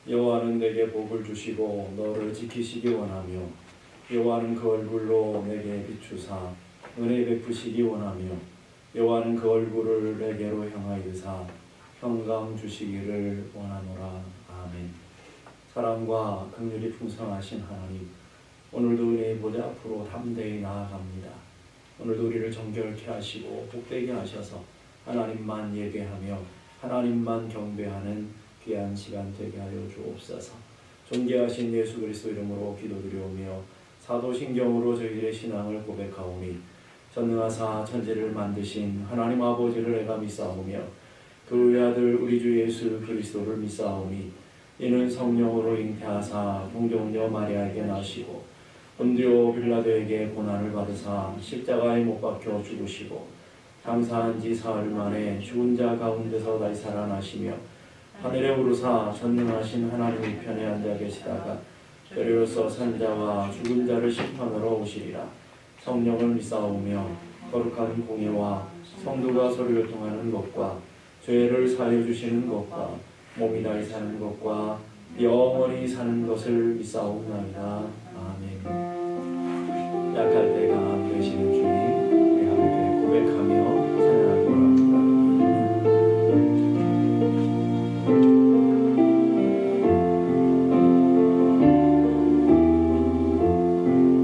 여호와는 내게 복을 주시고 너를 지키시기 원하며 여호와는 그 얼굴로 내게 비추사 은혜 베푸시기 원하며 여호와는 그 얼굴을 내게로 향하여사 평강 주시기를 원하노라. 아멘. 사랑과 긍휼이 풍성하신 하나님, 오늘도 은혜의 보좌 앞으로 담대히 나아갑니다. 오늘도 우리를 정결케 하시고 복되게 하셔서 하나님만 예배하며 하나님만 경배하는 귀한 시간 되게 하여 주옵소서. 존귀하신 예수 그리스도 이름으로 기도드리오며 사도신경으로 저희들의 신앙을 고백하오니 전능하사 천지를 만드신 하나님 아버지를 내가 믿사오며 그 외아들 우리 주 예수 그리스도를 믿사오니 이는 성령으로 잉태하사 동정녀 마리아에게 나시고 본디오 빌라도에게 고난을 받으사 십자가에 못 박혀 죽으시고 장사한 지 사흘 만에 죽은 자 가운데서 다시 살아나시며 하늘에 오르사 전능하신 하나님 우편에 앉아 계시다가 때로서 산자와 죽은 자를 심판하러 오시리라. 성령을 믿사오며 거룩한 공예와 성도가 서로 교통하는 것과 죄를 사하여 주시는 것과 몸이 다시 사는 것과 영원히 사는 것을 믿사옵나이다. 아멘. 약할 때 강함 되시는 주님, 우리 함께 고백하며 찬양하기 원합니다.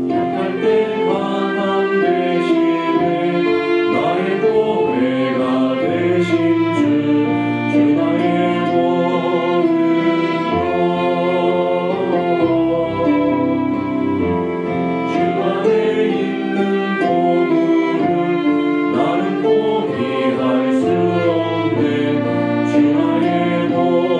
약할 때 강함 되시네 나의 보배가 되신 주 나의 모든 주 안에 있는 보물을 나는 포기할 수 없네. 주 나의 모든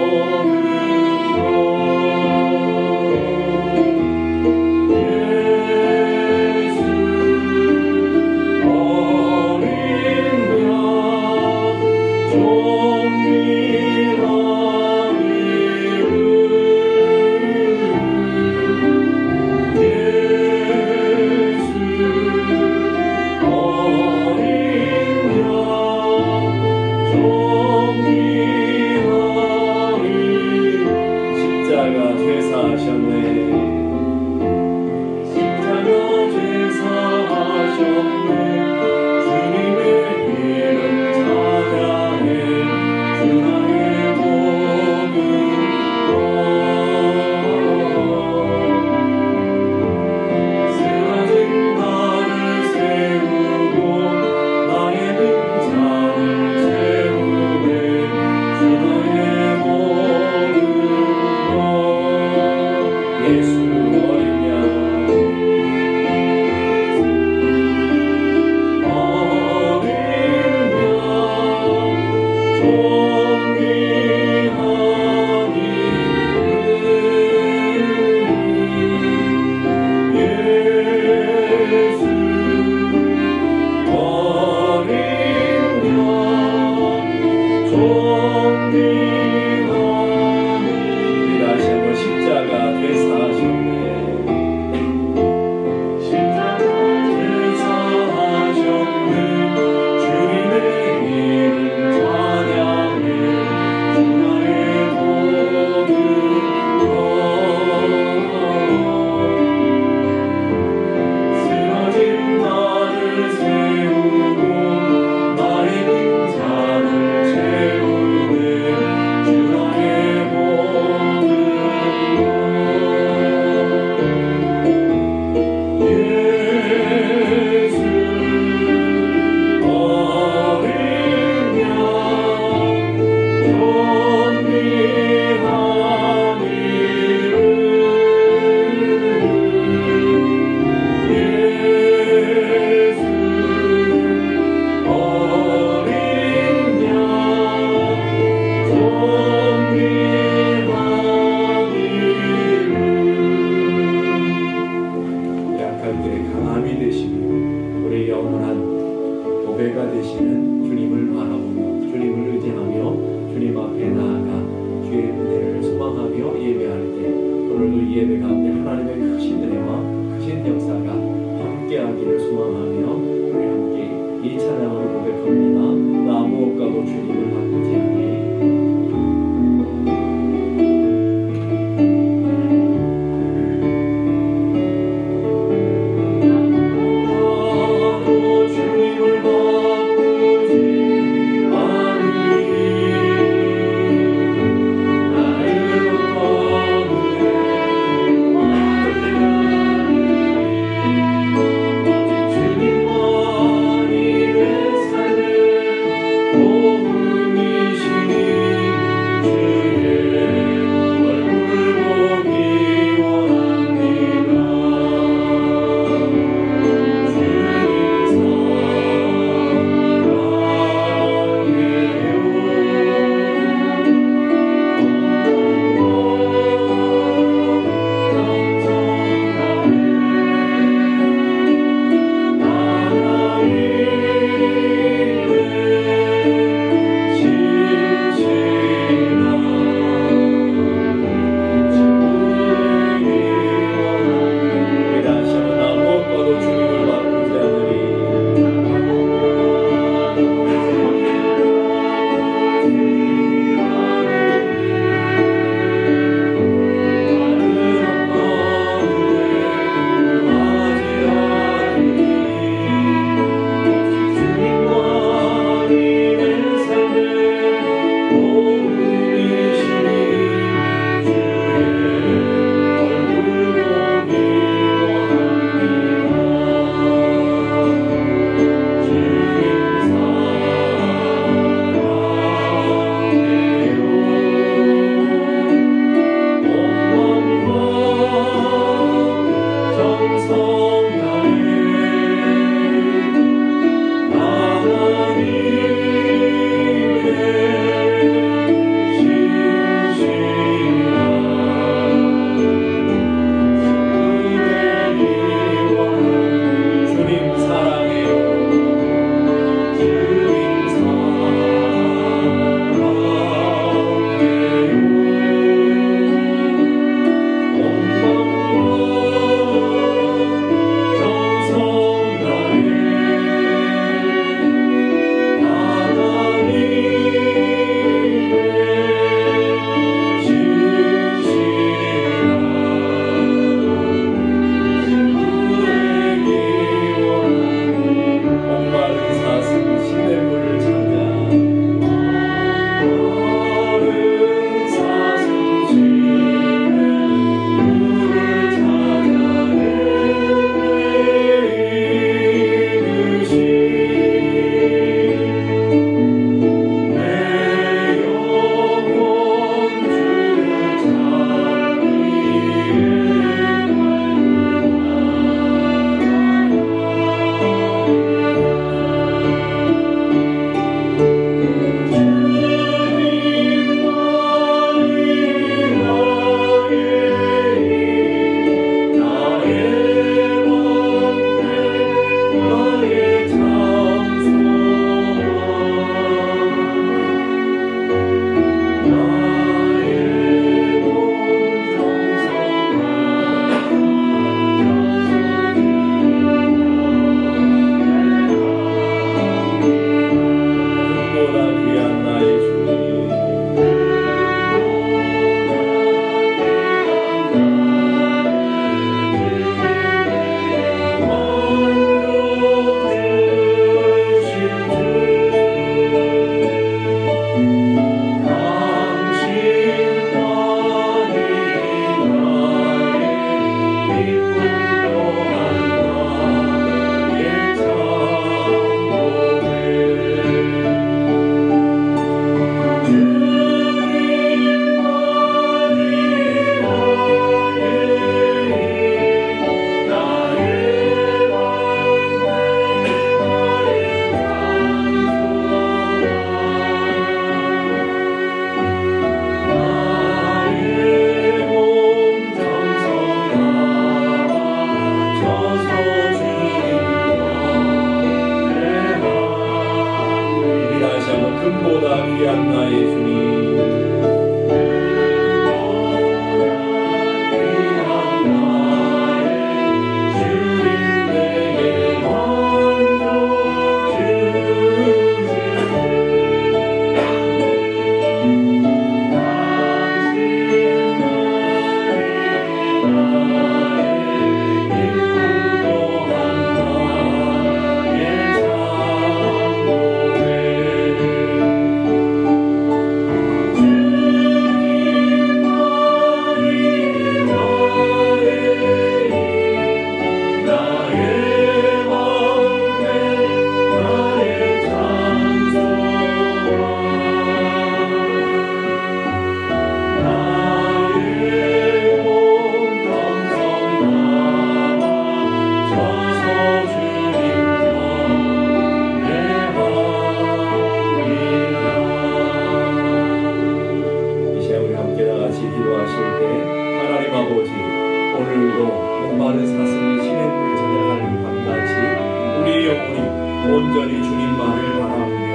온전히 주님만을 바라보며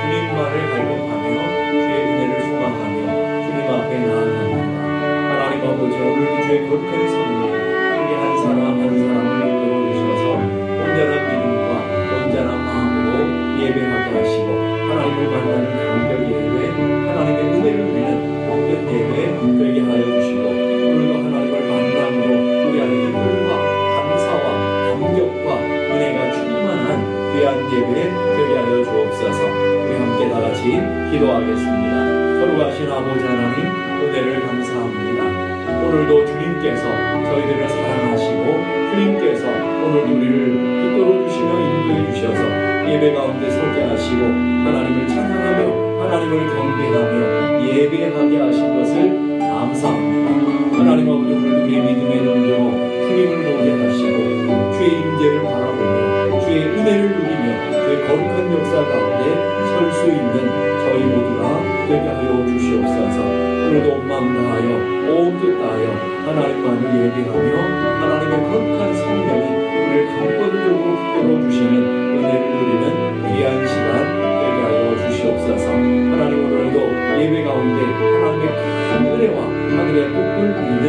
주님만을 갈급하며 주의 은혜를 소망하며 주님 앞에 나아갑니다. 하나님 아버지, 오늘도 주의 거룩한 성령 우리 한 사람 한 사람을 이끌어 주셔서 온전한 믿음과 온전한 마음으로 예배하게 하시고 하나님을 만나는 감격 예배, 하나님의 은혜를 누리는 모든 예배 되게 하여 주시고 오늘도 하나님을 만남으로 우리 안에 기쁨과 감사와 감격과 은혜가 충만한 귀한 예배 되게 하여 주옵소서. 우리 함께 다같이 기도하겠습니다. 거룩하신 아버지 하나님, 은혜를 감사합니다. 오늘도 주님께서 저희들을 사랑하시고 주님께서 오늘도 우리를 붙들어 주시며 인도해 주셔서 예배 가운데 서게 하시고 하나님을 찬양하며 하나님을 경배하며 예배하게 하신 것을 감사합니다. 하나님 아버지, 오늘도 우리의 믿음의 눈으로 주님을 보게 하시고 주의 임재를 바라보며 주의 은혜를 누리며 주의 거룩한 역사 가운데 설 수 있는 저희 모두가 되게 하여 주시옵소서. 오늘도 온 마음 다하여 온 뜻 다하여 하나님만을 예배하며 하나님의 거룩한 성령이 우리를 강권적으로 붙들어 주시는 은혜를 누리는 귀한 시간 되게 하여 주시옵소서. 하나님, 오늘도 예배 가운데 하나님의 큰 은혜와 하늘의 복을 누리는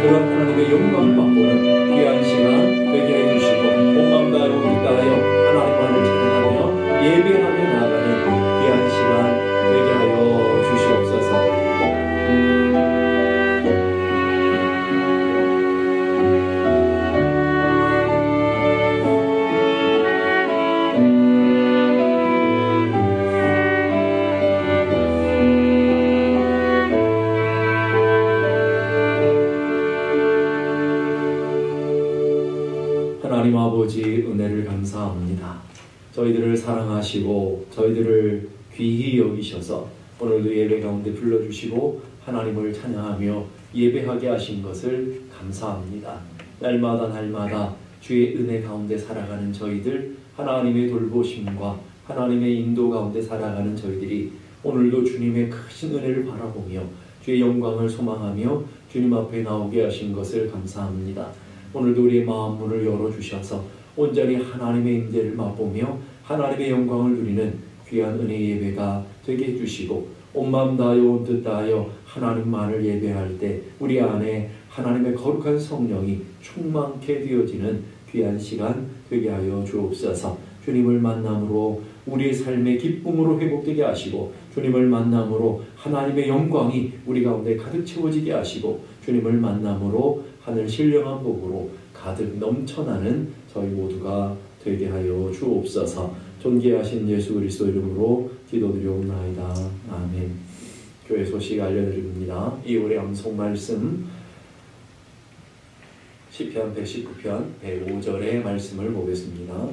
그런 하나님의 영광을 맛보는 귀한 시간 되게 해주시고 온 마음 다하여 온 뜻 다하여 하나님만을 찬양하며 예배하며 나아가는 귀한 시간 되게 하여 주시옵소서. 하나님 아버지, 은혜를 감사합니다. 저희들을 사랑하시고 저희들을 귀히 여기셔서 오늘도 예배 가운데 불러주시고 하나님을 찬양하며 예배하게 하신 것을 감사합니다. 날마다 주의 은혜 가운데 살아가는 저희들, 하나님의 돌보심과 하나님의 인도 가운데 살아가는 저희들이 오늘도 주님의 크신 은혜를 바라보며 주의 영광을 소망하며 주님 앞에 나오게 하신 것을 감사합니다. 오늘도 우리의 마음 문을 열어주셔서 온전히 하나님의 임재를 맛보며 하나님의 영광을 누리는 귀한 은혜 예배가 되게 해주시고 온 마음 다하여 온 뜻 다하여 하나님만을 예배할 때 우리 안에 하나님의 거룩한 성령이 충만케 되어지는 귀한 시간 되게 하여 주옵소서. 주님을 만남으로 우리의 삶의 기쁨으로 회복되게 하시고 주님을 만남으로 하나님의 영광이 우리 가운데 가득 채워지게 하시고 주님을 만남으로 하늘 신령한 복으로 가득 넘쳐나는 저희 모두가 되게 하여 주옵소서. 존귀하신 예수 그리스도 이름으로 기도드리옵나이다. 아멘. 교회 소식 알려드립니다. 2월의 암송 말씀 시편 119편 105절의 말씀을 보겠습니다.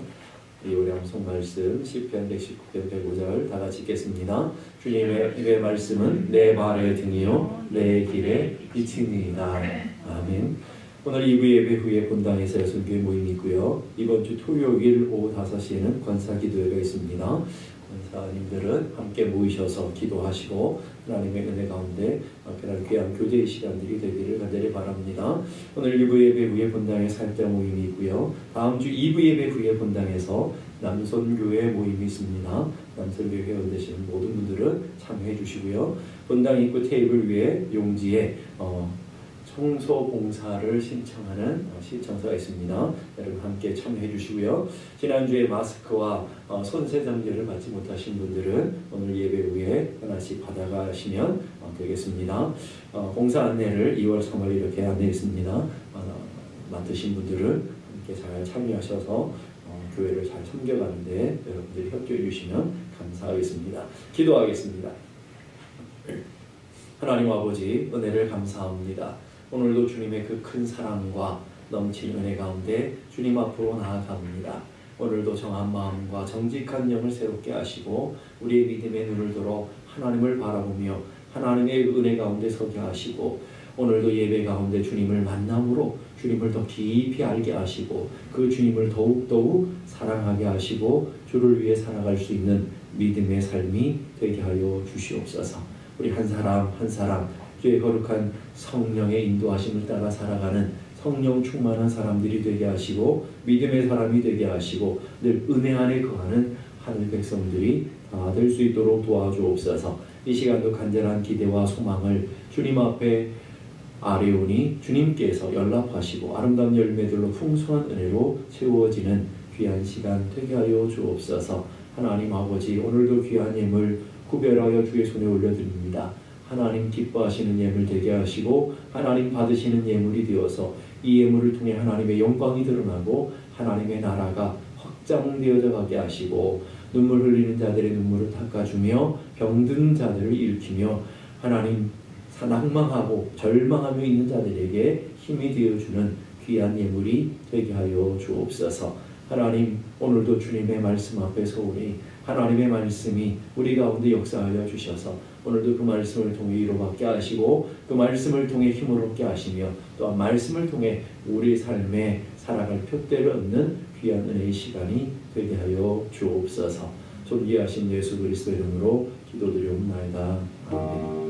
2월의 암송 말씀 시편 119편 105절 다 같이 읽겠습니다. 주님의 입의 말씀은 내 발의 등이요 내 길의 빛이니이다. 아멘. 오늘 2부 예배 후에 본당에서 여성교회 모임이 있고요. 이번 주 토요일 오후 5시에는 권사기도회가 있습니다. 권사님들은 함께 모이셔서 기도하시고 하나님의 은혜 가운데 그날 귀한 교제의 시간들이 되기를 간절히 바랍니다. 오늘 1부 예배 후에 본당에 살때 모임이 있고요. 다음 주 2부 예배 후에 본당에서 남선교회 모임이 있습니다. 남선교회 회원 되시는 모든 분들은 참여해 주시고요. 본당 입구 테이블 위에 용지에 청소 봉사를 신청하는 시청서가 있습니다. 여러분 함께 참여해 주시고요. 지난주에 마스크와 손세정제를 받지 못하신 분들은 오늘 예배 후에 하나씩 받아가시면 되겠습니다. 봉사 안내를 2월 3월 이렇게 안내했습니다. 맡으신 분들은 함께 잘 참여하셔서 교회를 잘 섬겨가는데 여러분들이 협조해 주시면 감사하겠습니다. 기도하겠습니다. 하나님 아버지, 은혜를 감사합니다. 오늘도 주님의 그 큰 사랑과 넘치는 은혜 가운데 주님 앞으로 나아갑니다. 오늘도 정한 마음과 정직한 영을 새롭게 하시고 우리의 믿음의 눈을 들어 하나님을 바라보며 하나님의 은혜 가운데 서게 하시고 오늘도 예배 가운데 주님을 만남으로 주님을 더 깊이 알게 하시고 그 주님을 더욱더욱 사랑하게 하시고 주를 위해 살아갈 수 있는 믿음의 삶이 되게 하여 주시옵소서. 우리 한 사람 한 사람 주의 거룩한 성령의 인도하심을 따라 살아가는 성령 충만한 사람들이 되게 하시고 믿음의 사람이 되게 하시고 늘 은혜 안에 거하는 하늘 백성들이 다 될 수 있도록 도와주옵소서. 이 시간도 간절한 기대와 소망을 주님 앞에 아뢰오니 주님께서 연락하시고 아름다운 열매들로 풍성한 은혜로 채워지는 귀한 시간 되게 하여 주옵소서. 하나님 아버지, 오늘도 귀한 예물 구별하여 주의 손에 올려드립니다. 하나님 기뻐하시는 예물 되게 하시고 하나님 받으시는 예물이 되어서 이 예물을 통해 하나님의 영광이 드러나고 하나님의 나라가 확장되어져 가게 하시고 눈물 흘리는 자들의 눈물을 닦아주며 병든 자들을 일으키며 하나님 낭망하고 절망하며 있는 자들에게 힘이 되어주는 귀한 예물이 되게 하여 주옵소서. 하나님, 오늘도 주님의 말씀 앞에 서오니 하나님의 말씀이 우리 가운데 역사하여 주셔서 오늘도 그 말씀을 통해 위로받게 하시고 그 말씀을 통해 힘을 얻게 하시며 또한 말씀을 통해 우리 삶에 살아갈 표대를 얻는 귀한 은혜의 시간이 되게 하여 주옵소서. 존귀하신 예수 그리스도의 이름으로 기도드리옵나이다. 아멘.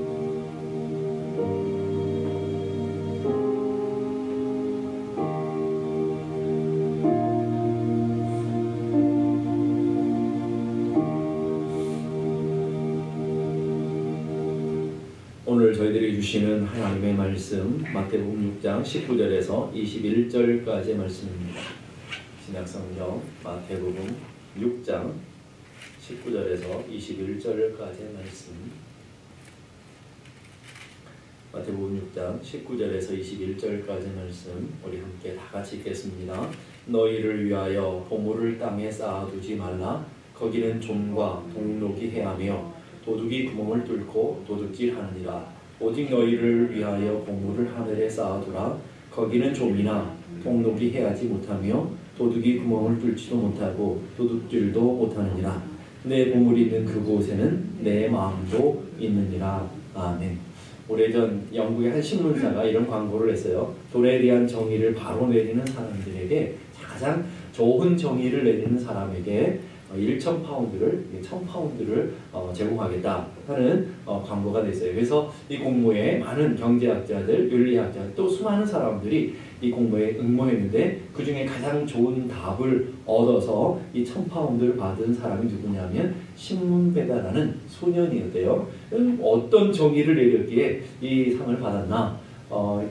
오늘 저희들이 주시는 하나님의 말씀 마태복음 6장 19절에서 21절까지의 말씀입니다. 신약성경 마태복음 6장 19절에서 21절까지의 말씀. 마태복음 6장 19절에서 21절까지의 말씀 우리 함께 다 같이 읽겠습니다. 너희를 위하여 보물을 땅에 쌓아두지 말라. 거기는 좀과 동록이 해하며 도둑이 구멍을 뚫고 도둑질하느니라. 오직 너희를 위하여 보물을 하늘에 쌓아두라. 거기는 좀이나 동록이 해하지 못하며 도둑이 구멍을 뚫지도 못하고 도둑질도 못하느니라. 내 보물이 있는 그곳에는 내 마음도 있느니라. 아멘. 오래전 영국의 한 신문사가 이런 광고를 했어요. 돈에 대한 정의를 바로 내리는 사람들에게 가장 좋은 정의를 내리는 사람에게 1,000파운드를 1,000파운드를 제공하겠다 하는 광고가 됐어요. 그래서 이 공모에 많은 경제학자들, 윤리학자들 또 수많은 사람들이 이 공모에 응모했는데 그 중에 가장 좋은 답을 얻어서 이 1,000파운드를 받은 사람이 누구냐면 신문배다라는 소년이었대요. 어떤 정의를 내렸기에 이 상을 받았나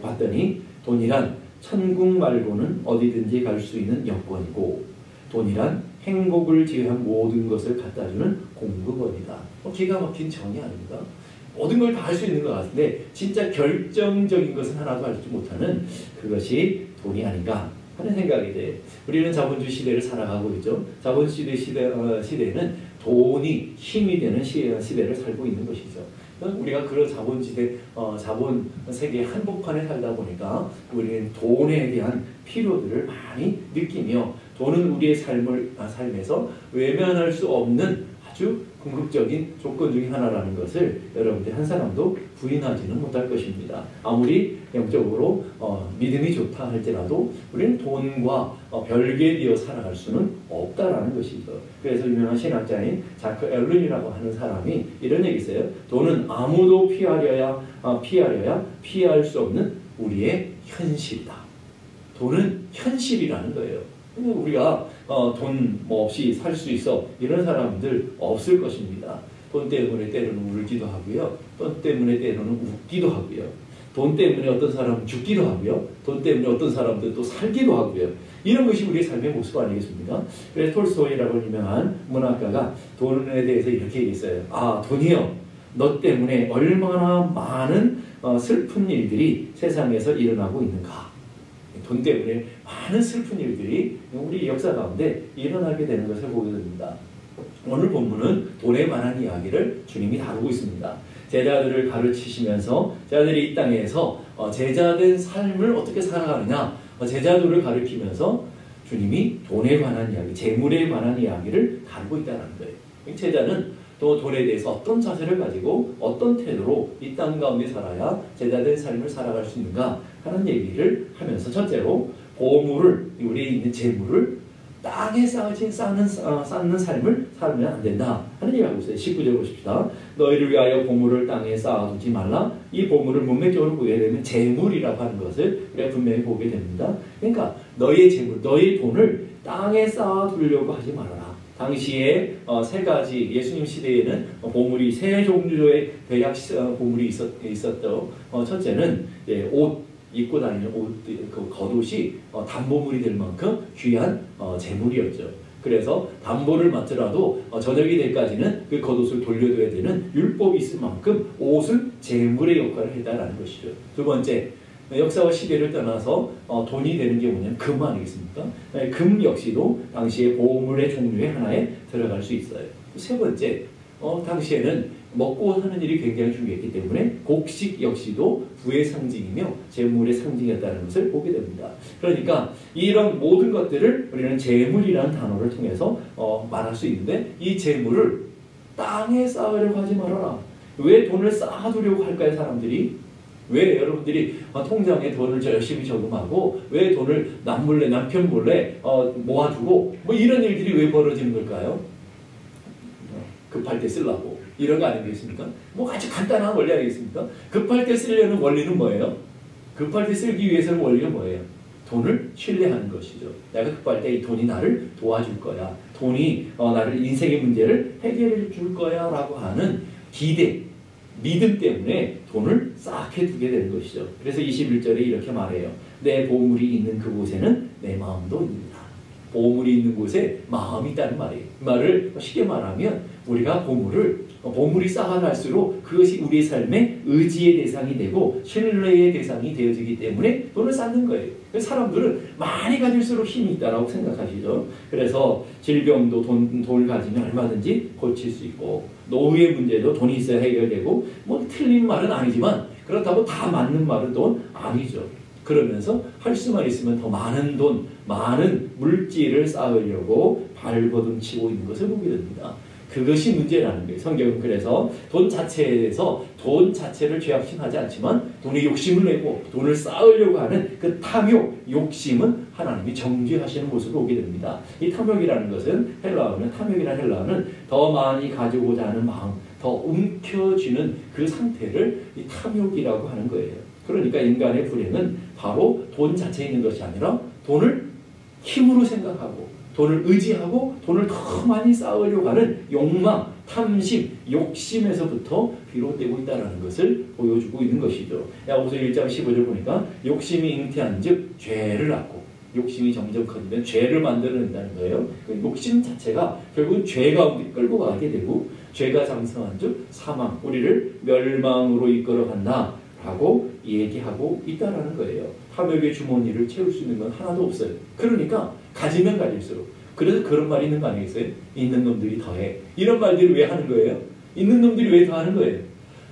봤더니 돈이란 천국 말고는 어디든지 갈 수 있는 여권이고 돈이란 행복을 제외한 모든 것을 갖다주는 공급원이다. 기가 막힌 정의 아닙니까? 모든 걸 다 할 수 있는 것 같은데 진짜 결정적인 것은 하나도 알지 못하는 그것이 돈이 아닌가 하는 생각이 돼. 우리는 자본주의 시대를 살아가고 있죠. 자본주의 시대는 돈이 힘이 되는 시대를 살고 있는 것이죠. 우리가 그런 자본 세계의 한복판에 살다 보니까 우리는 돈에 대한 필요들을 많이 느끼며 돈은 우리의 삶에서 외면할 수 없는 아주 궁극적인 조건 중에 하나라는 것을 여러분들 한 사람도 부인하지는 못할 것입니다. 아무리 영적으로 믿음이 좋다 할지라도 우리는 돈과 별개되어 살아갈 수는 없다라는 것이죠. 그래서 유명한 신학자인 자크 앨런이라고 하는 사람이 이런 얘기 있어요. 돈은 아무도 피하려야 피할 수 없는 우리의 현실이다. 돈은 현실이라는 거예요. 우리가 돈 뭐 없이 살 수 있어. 이런 사람들 없을 것입니다. 돈 때문에 때로는 울기도 하고요. 돈 때문에 때로는 웃기도 하고요. 돈 때문에 어떤 사람은 죽기도 하고요. 돈 때문에 어떤 사람들 또 살기도 하고요. 이런 것이 우리의 삶의 모습 아니겠습니까? 그래서 톨스토이라고 유명한 문학가가 돈에 대해서 이렇게 얘기했어요. 아, 돈이요. 너 때문에 얼마나 많은 슬픈 일들이 세상에서 일어나고 있는가. 돈 때문에 많은 슬픈 일들이 우리 역사 가운데 일어나게 되는 것을 보게 됩니다. 오늘 본문은 돈에 관한 이야기를 주님이 다루고 있습니다. 제자들을 가르치시면서 제자들이 이 땅에서 제자된 삶을 어떻게 살아가느냐, 제자들을 가르치면서 주님이 돈에 관한 이야기, 재물에 관한 이야기를 다루고 있다는 거예요. 제자는 또 돈에 대해서 어떤 자세를 가지고 어떤 태도로 이 땅 가운데 살아야 제자된 삶을 살아갈 수 있는가 하는 얘기를 하면서, 첫째로 보물을, 우리에 있는 재물을 땅에 쌓는 삶을 살면 안 된다 하는 얘기를 하고 있어요. 19절 보십시다. 너희를 위하여 보물을 땅에 쌓아두지 말라. 이 보물을 문맥적으로 보게 되면 재물이라고 하는 것을 우리가 분명히 보게 됩니다. 그러니까 너희의 재물, 너희의 돈을 땅에 쌓아두려고 하지 말아라. 당시에 세 가지, 예수님 시대에는 보물이 세 종류의 대략 보물이 있었죠. 첫째는 옷, 입고 다니는 옷, 그 겉옷이 담보물이 될 만큼 귀한 재물이었죠. 그래서 담보를 맡더라도 저녁이 될까지는 그 겉옷을 돌려줘야 되는 율법이 있을 만큼 옷은 재물의 역할을 했다라는 것이죠. 두 번째, 역사와 시대를 떠나서 돈이 되는 게 뭐냐면 금 아니겠습니까? 금 역시도 당시의 보물의 종류의 하나에 들어갈 수 있어요. 세 번째, 당시에는 먹고 사는 일이 굉장히 중요했기 때문에 곡식 역시도 부의 상징이며 재물의 상징이었다는 것을 보게 됩니다. 그러니까 이런 모든 것들을 우리는 재물이라는 단어를 통해서 말할 수 있는데, 이 재물을 땅에 쌓으려고 하지 말아라. 왜 돈을 쌓아두려고 할까요, 사람들이? 왜 여러분들이 통장에 돈을 열심히 저금하고 왜 돈을 남편 몰래 모아두고 뭐 이런 일들이 왜 벌어지는 걸까요? 급할 때 쓰려고. 이런 거 아니겠습니까? 뭐 아주 간단한 원리 아니겠습니까? 급할 때 쓰려는 원리는 뭐예요? 급할 때 쓰기 위해서는 원리는 뭐예요? 돈을 신뢰하는 것이죠. 내가 급할 때 이 돈이 나를 도와줄 거야. 돈이 나를 인생의 문제를 해결해 줄 거야 라고 하는 기대, 믿음 때문에 돈을 쌓게 두게 되는 것이죠. 그래서 21절에 이렇게 말해요. 내 보물이 있는 그곳에는 내 마음도 있다. 보물이 있는 곳에 마음이 있다는 말이에요. 이 말을 쉽게 말하면 우리가 보물이 쌓아갈수록 그것이 우리의 삶의 의지의 대상이 되고 신뢰의 대상이 되어지기 때문에 돈을 쌓는 거예요. 그래서 사람들은 많이 가질수록 힘이 있다고 생각하시죠. 그래서 질병도 돈을 가지면 얼마든지 고칠 수 있고, 노후의 문제도 돈이 있어야 해결되고, 뭐 틀린 말은 아니지만 그렇다고 다 맞는 말은 또 아니죠. 그러면서 할 수만 있으면 더 많은 돈, 많은 물질을 쌓으려고 발버둥치고 있는 것을 보게 됩니다. 그것이 문제라는 거예요. 성경은 그래서 돈 자체에 대해서 돈 자체를 죄악심하지 않지만 돈에 욕심을 내고 돈을 쌓으려고 하는 그 탐욕, 욕심은 하나님이 정죄하시는 모습을 보게 됩니다. 이 탐욕이라는 것은 탐욕이라는 헬라어는 더 많이 가지고자 하는 마음, 더 움켜쥐는 그 상태를 이 탐욕이라고 하는 거예요. 그러니까 인간의 불행은 바로 돈 자체에 있는 것이 아니라 돈을 힘으로 생각하고 돈을 의지하고 돈을 더 많이 쌓으려고 하는 욕망, 탐심, 욕심에서부터 비롯되고 있다는 것을 보여주고 있는 것이죠. 야고보서 1장 15절 보니까 욕심이 잉태한 즉 죄를 낳고, 욕심이 점점 커지면 죄를 만들어낸다는 거예요. 그 욕심 자체가 결국은 죄 가운데 끌고 가게 되고, 죄가 장성한 즉 사망, 우리를 멸망으로 이끌어간다 라고 얘기하고 있다는 거예요. 탐욕의 주머니를 채울 수 있는 건 하나도 없어요. 그러니까 가지면 가질수록. 그래서 그런 말이 있는 거 아니겠어요? 있는 놈들이 더해. 이런 말들을 왜 하는 거예요? 있는 놈들이 왜 더 하는 거예요?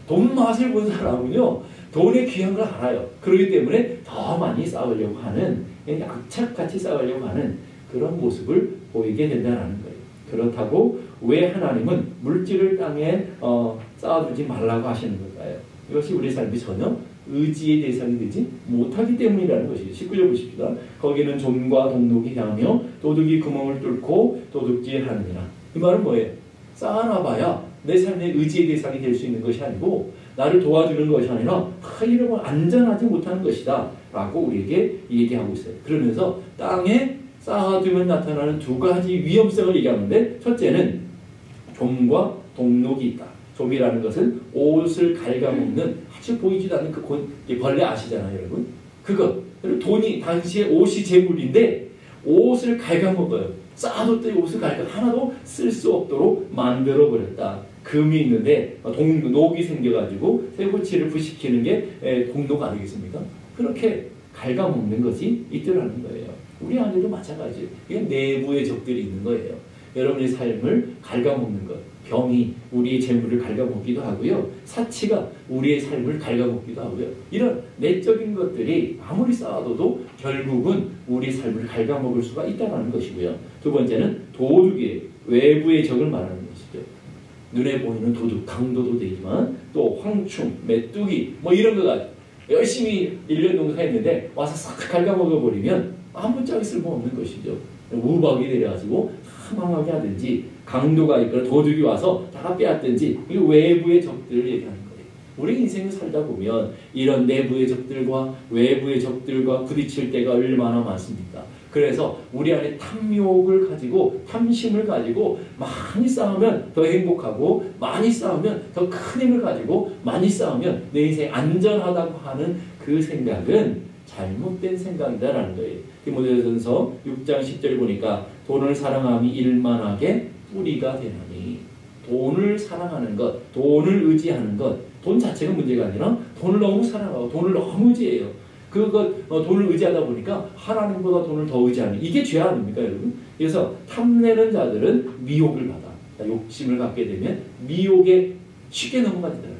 돈 맛을 본 사람은요, 돈의 귀한 걸 알아요. 그렇기 때문에 더 많이 쌓으려고 하는, 악착같이 쌓으려고 하는 그런 모습을 보이게 된다는 거예요. 그렇다고 왜 하나님은 물질을 땅에 쌓아두지 말라고 하시는 걸까요? 이것이 우리 삶이 전혀 의지의 대상이 되지 못하기 때문이라는 것이죠. 19절 보십시다. 거기는 존과 동록이 향하며 도둑이 구멍을 뚫고 도둑질하느니라. 이 말은 뭐예요? 쌓아놔봐야 내 삶의 의지의 대상이 될 수 있는 것이 아니고 나를 도와주는 것이 아니라 이러면 안전하지 못하는 것이다 라고 우리에게 얘기하고 있어요. 그러면서 땅에 쌓아두면 나타나는 두 가지 위험성을 얘기하는데, 첫째는 좀과 동록이 있다. 좀이라는 것은 옷을 갉아먹는 아주 보이지도 않는 그 벌레 아시잖아요, 여러분. 그거. 돈이 당시에 옷이 재물인데 옷을 갉아먹어요. 쌓아뒀더니 옷을 하나도 쓸 수 없도록 만들어버렸다. 금이 있는데 녹이 생겨가지고 쇠붙이를 부식시키는 게 동록 아니겠습니까? 그렇게 갉아먹는 것이 있더라는 거예요. 우리 안에도 마찬가지예요. 이게 내부의 적들이 있는 거예요. 여러분의 삶을 갉아먹는 것. 병이 우리의 재물을 갉아먹기도 하고요. 사치가 우리의 삶을 갉아먹기도 하고요. 이런 내적인 것들이 아무리 쌓아둬도 결국은 우리 삶을 갉아먹을 수가 있다는 것이고요. 두 번째는 도둑이에요. 외부의 적을 말하는 것이죠. 눈에 보이는 도둑, 강도도 되지만 또 황충, 메뚜기 뭐 이런 거 가지고 열심히 1년 농사했는데 와서 싹 갉아먹어버리면 아무 짝이 쓸모없는 것이죠. 우박이 내려가지고 사망하게 하든지 강도가 있거나 도둑이 와서 다 빼앗든지 이 외부의 적들을 얘기하는 거예요. 우리 인생을 살다 보면 이런 내부의 적들과 외부의 적들과 부딪힐 때가 얼마나 많습니까? 그래서 우리 안에 탐욕을 가지고 탐심을 가지고 많이 싸우면 더 행복하고 많이 싸우면 더 큰 힘을 가지고 많이 싸우면 내 인생이 안전하다고 하는 그 생각은 잘못된 생각이다라는 거예요. 디모데전서 6장 10절 보니까 돈을 사랑함이 일만하게 뿌리가 되나니, 돈을 사랑하는 것, 돈을 의지하는 것, 돈 자체가 문제가 아니라 돈을 너무 사랑하고 돈을 너무 의지해요. 돈을 의지하다 보니까 하나님보다 돈을 더 의지하는 이게 죄 아닙니까, 여러분? 그래서 탐내는 자들은 미혹을 받아. 욕심을 갖게 되면 미혹에 쉽게 넘어가지더라고요.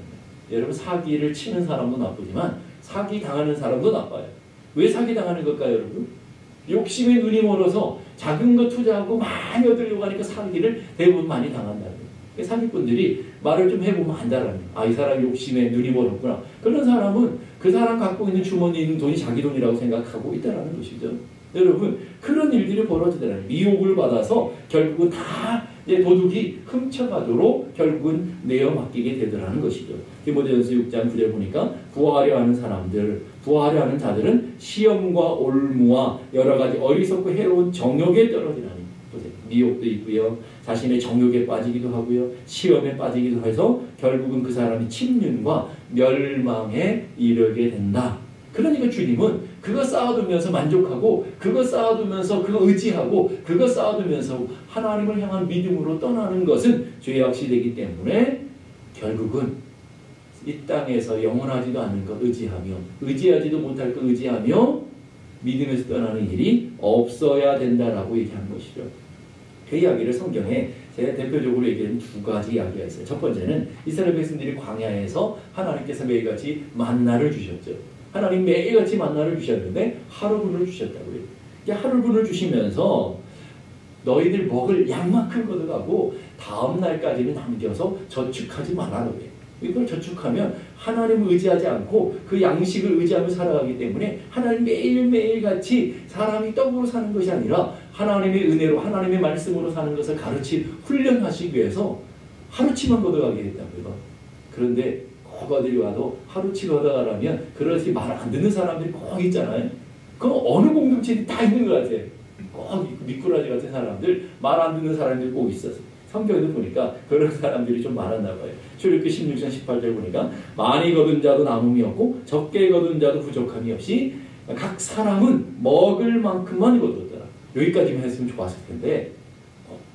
여러분, 사기를 치는 사람도 나쁘지만 사기 당하는 사람도 나빠요. 왜 사기 당하는 걸까요, 여러분? 욕심에 눈이 멀어서 작은 거 투자하고 많이 얻으려고 하니까 사기를 대부분 많이 당한다는 거예요. 사기꾼들이 말을 좀 해보면 안다라는 거예요. 아, 이 사람 욕심에 눈이 멀었구나. 그런 사람은 그 사람 갖고 있는 주머니에 있는 돈이 자기 돈이라고 생각하고 있다는 것이죠. 여러분, 그런 일들이 벌어지더라고요. 미혹을 받아서 결국은 다 도둑이 훔쳐가도록 결국은 내어 맡기게 되더라는 것이죠. 디모데전서 6장 9절 보니까 구하려 하는 사람들, 구하려 하는 자들은 시험과 올무와 여러 가지 어리석고 해로운 정욕에 떨어지나니. 미혹도 있고요. 자신의 정욕에 빠지기도 하고요. 시험에 빠지기도 해서 결국은 그 사람이 침륜과 멸망에 이르게 된다. 그러니까 주님은 그거 쌓아두면서 만족하고 그거 쌓아두면서 그거 의지하고 그거 쌓아두면서 하나님을 향한 믿음으로 떠나는 것은 죄악이 되기 때문에 결국은 이 땅에서 영원하지도 않은 것 의지하며 의지하지도 못할 것 의지하며 믿음에서 떠나는 일이 없어야 된다라고 얘기하는 것이죠. 그 이야기를 성경에 제가 대표적으로 얘기하는 두 가지 이야기가 있어요. 첫 번째는 이스라엘 백성들이 광야에서 하나님께서 매일같이 만나를 주셨죠. 하나님 매일같이 만나를 주셨는데 하루분을 주셨다고요. 하루분을 주시면서 너희들 먹을 양만큼 걷어가고 다음 날까지는 남겨서 저축하지 말라고요. 이걸 저축하면 하나님을 의지하지 않고 그 양식을 의지하며 살아가기 때문에 하나님 매일매일 같이 사람이 떡으로 사는 것이 아니라 하나님의 은혜로 하나님의 말씀으로 사는 것을 훈련하시기 위해서 하루치만 걷어가게 했다고요. 그런데 어디 와도 하루치 걷어가라면 그렇게 말 안 듣는 사람들이 꼭 있잖아요. 그럼 어느 공동체에 다 있는 것 같아요. 꼭 미꾸라지 같은 사람들, 말 안 듣는 사람들이 꼭 있었어요. 성경에도 보니까 그런 사람들이 좀 많았나 봐요. 출애굽기 16장 18절 보니까 많이 거둔 자도 남음이 없고 적게 거둔 자도 부족함이 없이 각 사람은 먹을 만큼만 거두었더라. 여기까지만 했으면 좋았을 텐데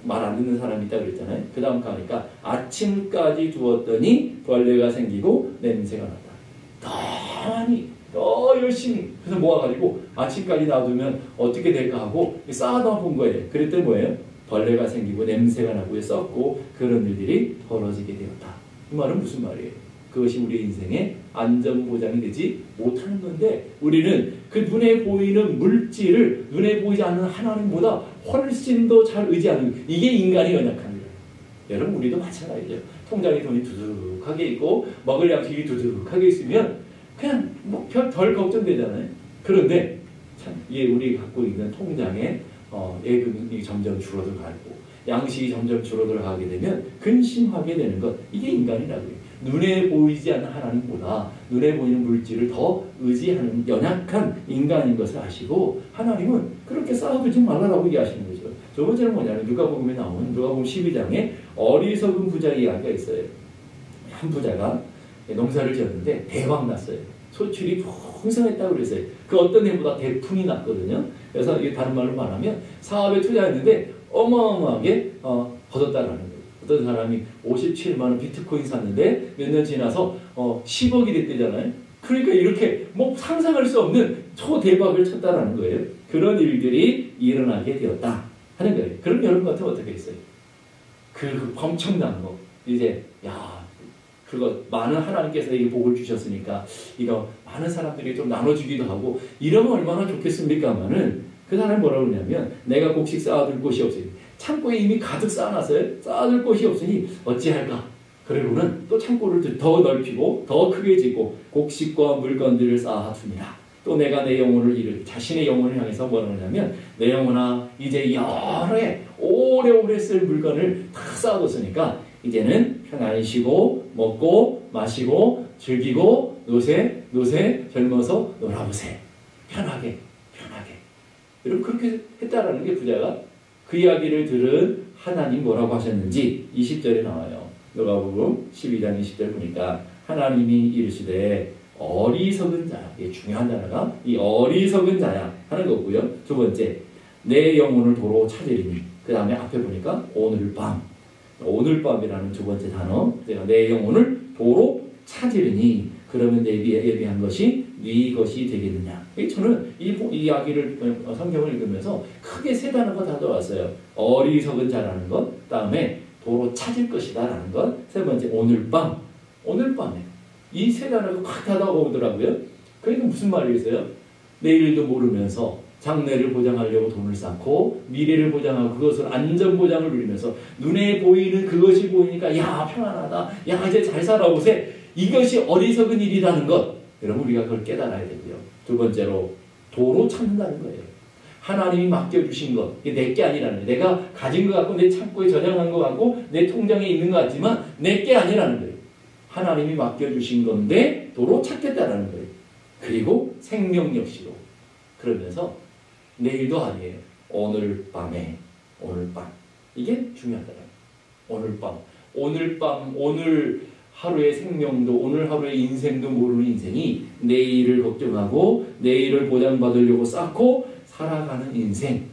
말 안 듣는 사람이 있다 그랬잖아요. 그 다음 가니까 아침까지 두었더니 벌레가 생기고 냄새가 났다. 더 열심히 그래서 모아가지고 아침까지 놔두면 어떻게 될까 하고 쌓아다 본 거예요. 그랬더니 뭐예요? 벌레가 생기고 냄새가 나고 썩고 그런 일들이 벌어지게 되었다. 이 말은 무슨 말이에요? 그것이 우리 인생의 안전보장이 되지 못하는 건데 우리는 그 눈에 보이는 물질을 눈에 보이지 않는 하나님보다 훨씬 더 잘 의지하는 이게 인간의 연약함이에요. 여러분 우리도 마찬가지죠. 통장에 돈이 두둑하게 있고 먹을 양식이 두둑하게 있으면 그냥 뭐 덜 걱정되잖아요. 그런데 참 우리 갖고 있는 통장에 예금이 점점 줄어들어가고 양식이 점점 줄어들어가게 되면 근심하게 되는 것 이게 인간이라고요. 눈에 보이지 않는 하나님보다 눈에 보이는 물질을 더 의지하는 연약한 인간인 것을 아시고 하나님은 그렇게 쌓아두지 말라라고 얘기하시는 거죠. 두 번째는 뭐냐면 누가복음에 나오는 누가복음 12장에 어리석은 부자 이야기가 있어요. 한 부자가 농사를 지었는데 대박 났어요. 소출이 풍성했다고 그랬어요. 그 어떤 해보다 대풍이 났거든요. 그래서 이게 다른 말로 말하면 사업에 투자했는데 어마어마하게 거뒀다라는 거예요. 어떤 사람이 57만 원 비트코인 샀는데 몇 년 지나서 10억이 됐대잖아요. 그러니까 이렇게 뭐 상상할 수 없는 초대박을 쳤다라는 거예요. 그런 일들이 일어나게 되었다 하는 거예요. 그럼 여러분 같으면 어떻게 했어요? 그 엄청난 거 이제 그거 많은 하나님께서 이 복을 주셨으니까 이거 많은 사람들이 좀 나눠주기도 하고 이러면 얼마나 좋겠습니까마는 그 사람이 뭐라고 그러냐면 내가 곡식 쌓아둘 곳이 없으니 창고에 이미 가득 쌓아놨어요. 쌓아둘 곳이 없으니 어찌할까? 그리고는 또 창고를 더 넓히고 더 크게 짓고 곡식과 물건들을 쌓아두니라. 또 내가 내 영혼을 자신의 영혼을 향해서 뭐라고 하냐면 내 영혼아 이제 여러 해 오래오래 쓸 물건을 다 쌓아뒀으니까 이제는 편안히 쉬고 먹고 마시고 즐기고 노세 젊어서 놀아보세. 편하게 여러분 그렇게 했다라는 게 부자가 그 이야기를 들은 하나님 뭐라고 하셨는지 20절에 나와요. 누가복음 12장 20절 보니까 하나님이 이르시되 어리석은 자야. 이게 중요한 단어가 이 어리석은 자야 하는 거고요. 두 번째 내 영혼을 도로 찾으리니 그 다음에 앞에 보니까 오늘 밤이라는 두 번째 단어 내가 내 영혼을 도로 찾으리니 그러면 내 예비한 것이 네 것이 되겠느냐. 저는 이 이야기를 성경을 읽으면서 크게 세 단어가 다 들어왔어요. 어리석은 자라는 것, 다음에 도로 찾을 것이다 라는 것, 세 번째 오늘 밤에 이 세 단어가 확 다가오더라고요. 그러니까 무슨 말이겠어요? 내일도 모르면서 장래를 보장하려고 돈을 쌓고 미래를 보장하고 그것을 안전보장을 누리면서 눈에 보이는 그것이 보이니까 야 편안하다 야 이제 잘 살아오세 이것이 어리석은 일이라는 것 여러분 우리가 그걸 깨달아야 되고요. 두 번째로 도로 찾는다는 거예요. 하나님이 맡겨주신 것 이게 내게 아니라는 거예요. 내가 가진 것 같고 내 창고에 저장한 것 같고 내 통장에 있는 것 같지만 내게 아니라는 거예요. 하나님이 맡겨주신 건데 도로 찾겠다라는 거예요. 그리고 생명 역시로 그러면서 내일도 아니에요. 오늘 밤 이게 중요하더라고요. 오늘 밤 오늘 하루의 생명도 오늘 하루의 인생도 모르는 인생이 내일을 걱정하고 내일을 보장받으려고 쌓고 살아가는 인생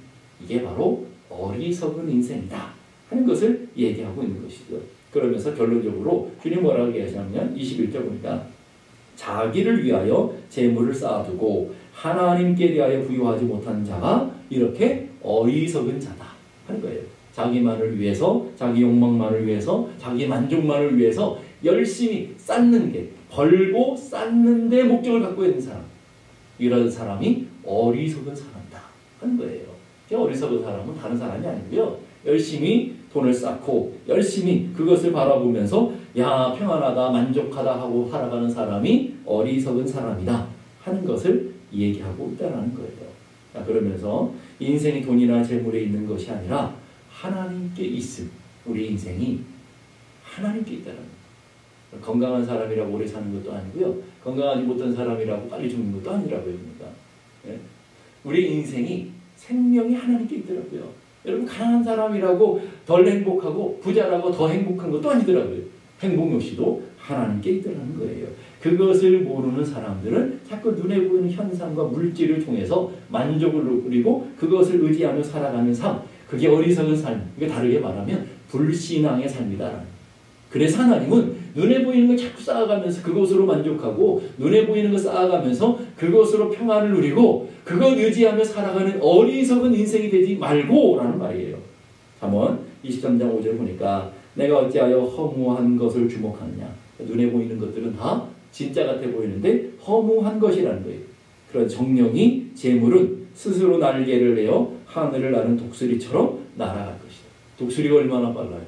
이게 바로 어리석은 인생이다 하는 것을 얘기하고 있는 것이죠. 그러면서 결론적으로 주님 뭐라고 얘기하시냐면 21절 보니까 자기를 위하여 재물을 쌓아두고 하나님께 대하여 부유하지 못한 자가 이렇게 어리석은 자다 하는 거예요. 자기만을 위해서 자기 욕망만을 위해서 자기 만족만을 위해서 열심히 쌓는 게 벌고 쌓는 데 목적을 갖고 있는 사람 이런 사람이 어리석은 사람이다 하는 거예요. 어리석은 사람은 다른 사람이 아니고요. 열심히 돈을 쌓고 열심히 그것을 바라보면서 야 평안하다 만족하다 하고 살아가는 사람이 어리석은 사람이다 하는 것을 얘기하고 있다는 거예요. 그러면서 인생이 돈이나 재물에 있는 것이 아니라 하나님께 있음. 우리 인생이 하나님께 있다는 거예요. 건강한 사람이라고 오래 사는 것도 아니고요. 건강하지 못한 사람이라고 빨리 죽는 것도 아니라고요. 그러니까. 우리 인생이 생명이 하나님께 있더라고요. 여러분 가난한 사람이라고 덜 행복하고 부자라고 더 행복한 것도 아니더라고요. 행복 역시도 하나님께 있더라는 거예요. 그것을 모르는 사람들은 자꾸 눈에 보이는 현상과 물질을 통해서 만족을 누리고 그것을 의지하며 살아가는 삶 그게 어리석은 삶. 이게 다르게 말하면 불신앙의 삶이다. 그래서 하나님은 눈에 보이는 걸 자꾸 쌓아가면서 그것으로 만족하고 눈에 보이는 걸 쌓아가면서 그것으로 평안을 누리고 그것 의지하며 살아가는 어리석은 인생이 되지 말고 라는 말이에요. 잠언 23장 5절 보니까 내가 어찌하여 허무한 것을 주목하느냐. 눈에 보이는 것들은 다 진짜 같아 보이는데 허무한 것이라는 거예요. 그런 정령이 재물은 스스로 날개를 내어 하늘을 나는 독수리처럼 날아갈 것이다. 독수리가 얼마나 빨라요?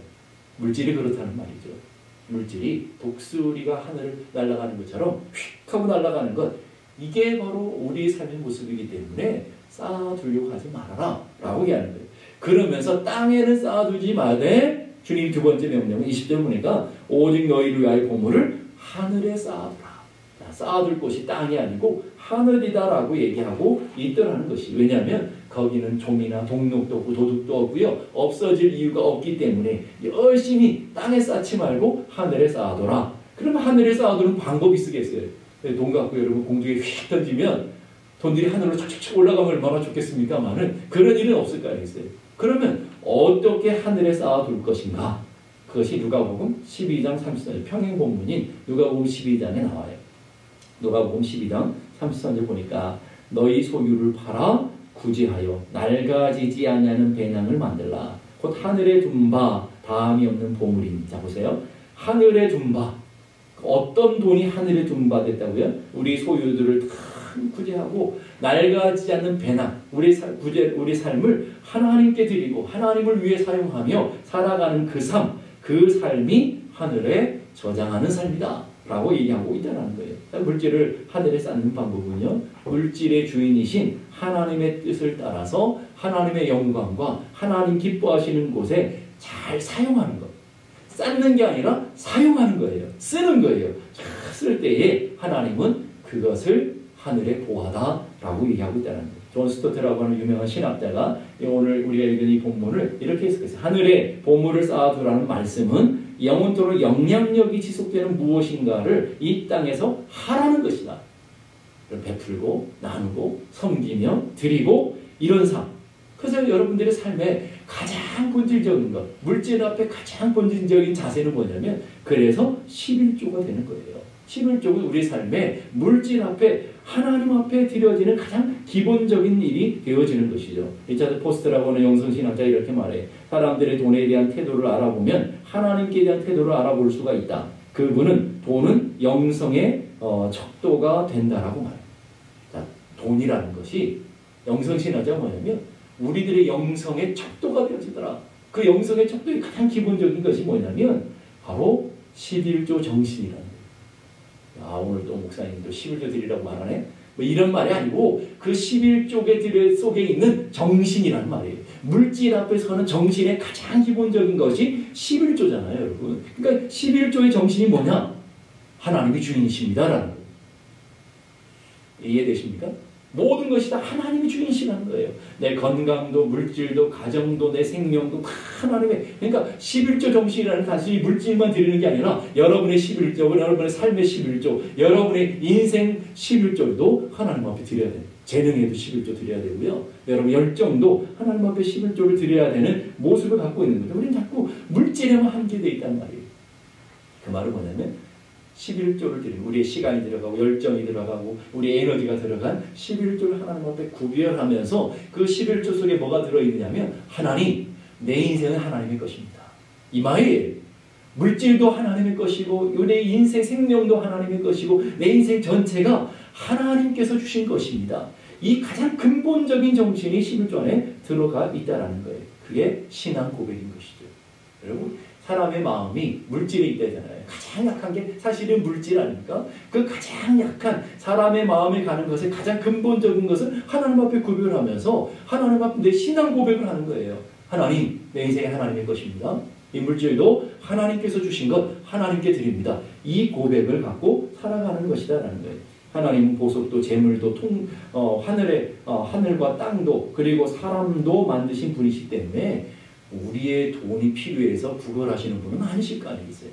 물질이 그렇다는 말이죠. 물질이 독수리가 하늘을 날아가는 것처럼 휙 하고 날아가는 것 이게 바로 우리 삶의 모습이기 때문에 쌓아두려고 하지 말아라 라고 얘기하는 거예요. 그러면서 땅에는 쌓아두지 마되 주님 두 번째 명령은 20절 보니까 오직 너희를 위하여 보물을 하늘에 쌓아두라. 쌓아둘 곳이 땅이 아니고 하늘이다라고 얘기하고 있더라는 것이. 왜냐하면 거기는 종이나 동록도 없고 도둑도 없고요. 없어질 이유가 없기 때문에 열심히 땅에 쌓지 말고 하늘에 쌓아둬라. 그러면 하늘에 쌓아두는 방법이 쓰겠어요. 돈 갖고 여러분 공중에 휙 던지면 돈들이 하늘로 촉촉 올라가면 얼마나 좋겠습니까마는 그런 일은 없을 거 아니겠어요. 그러면 어떻게 하늘에 쌓아둘 것인가? 그것이 누가복음 12장 33절 평행 본문인 누가복음 12장에 나와요. 누가복음 12장 33절 보니까 너희 소유를 팔아 구제하여 낡아지지 아니하는 배낭을 만들라. 곧 하늘에 둔 바 다함이 없는 보물이니. 자 보세요. 하늘에 둔 바. 어떤 돈이 하늘에 둔 바 됐다고요? 우리 소유들을 다 구제하고 낡아지지 않는 배낭. 우리 삶을 하나님께 드리고 하나님을 위해 사용하며 살아가는 그 삶. 그 삶이 하늘에 저장하는 삶이다 라고 얘기하고 있다는 거예요. 물질을 하늘에 쌓는 방법은요, 물질의 주인이신 하나님의 뜻을 따라서 하나님의 영광과 하나님 기뻐하시는 곳에 잘 사용하는 것. 쌓는 게 아니라 사용하는 거예요. 쓰는 거예요. 쓸 때에 하나님은 그것을 하늘에 보하다라고 얘기하고 있다는 거예요. 존 스토트라고 하는 유명한 신학자가 오늘 우리가 읽은 이 본문을 이렇게 해석했어요. 하늘에 보물을 쌓아두라는 말씀은 영원토록 영향력이 지속되는 무엇인가를 이 땅에서 하라는 것이다. 베풀고 나누고 섬기며 드리고 이런 삶. 그래서 여러분들의 삶에 가장 본질적인 것, 물질 앞에 가장 본질적인 자세는 뭐냐면 그래서 11조가 되는 거예요. 11조는 우리 삶에 물질 앞에 하나님 앞에 드려지는 가장 기본적인 일이 되어지는 것이죠. 리차드 포스트라고 하는 영성신학자가 이렇게 말해요. 사람들의 돈에 대한 태도를 알아보면 하나님께 대한 태도를 알아볼 수가 있다. 그분은 돈은 영성의 척도가 된다라고 말해요. 자, 돈이라는 것이 영성신학자가 뭐냐면 우리들의 영성의 척도가 되어지더라. 그 영성의 척도의 가장 기본적인 것이 뭐냐면 바로 11조 정신이라는 거예요. 아, 오늘 또 목사님도 11조 드리라고 말하네? 뭐 이런 말이 아니고 그 11조 속에 있는 정신이라는 말이에요. 물질 앞에 서는 정신의 가장 기본적인 것이 11조잖아요, 여러분. 그러니까 11조의 정신이 뭐냐? 하나님이 주인이십니다라는 거예요. 이해되십니까? 모든 것이 다 하나님이 주인이시라는 거예요. 내 건강도 물질도 가정도 내 생명도 다 하나님의. 그러니까 11조 정신이라는 단순히 물질만 드리는 게 아니라 여러분의 11조, 여러분의 삶의 11조, 여러분의 인생 11조도 하나님 앞에 드려야 돼요. 재능에도 11조 드려야 되고요. 여러분 열정도 하나님 앞에 11조를 드려야 되는 모습을 갖고 있는 거죠. 우리는 자꾸 물질에만 함께되어 있단 말이에요. 그 말은 뭐냐면 11조를 드리고 우리의 시간이 들어가고 열정이 들어가고 우리의 에너지가 들어간 11조를 하나님 앞에 구별하면서 그 11조 속에 뭐가 들어있느냐면 하나님, 내 인생은 하나님의 것입니다. 이 말이에요. 물질도 하나님의 것이고 내 인생 생명도 하나님의 것이고 내 인생 전체가 하나님께서 주신 것입니다. 이 가장 근본적인 정신이 11조 안에 들어가 있다는 거예요. 그게 신앙 고백인 것이죠. 여러분, 사람의 마음이 물질에 있다잖아요. 가장 약한 게 사실은 물질 아닙니까? 그 가장 약한 사람의 마음에 가는 것의 가장 근본적인 것을 하나님 앞에 구별하면서 하나님 앞에 내 신앙 고백을 하는 거예요. 하나님, 내 인생이 하나님의 것입니다. 이 물질도 하나님께서 주신 것 하나님께 드립니다. 이 고백을 갖고 살아가는 것이다라는 거예요. 하나님은 보석도 재물도 하늘과 땅도 그리고 사람도 만드신 분이시기 때문에 우리의 돈이 필요해서 구걸하시는 분은 아니실 거 아니겠어요?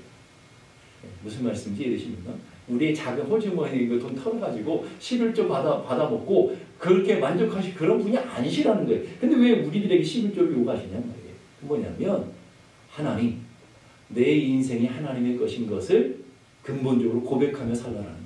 무슨 말씀인지 이해되십니까? 우리의 작은 호주머니 돈 털어가지고 11조 받아먹고 그렇게 만족하실 그런 분이 아니시라는 거예요. 근데 왜 우리들에게 11조를 요구하시냐는 거예요. 뭐냐면 하나님, 내 인생이 하나님의 것인 것을 근본적으로 고백하며 살라라는 거예요.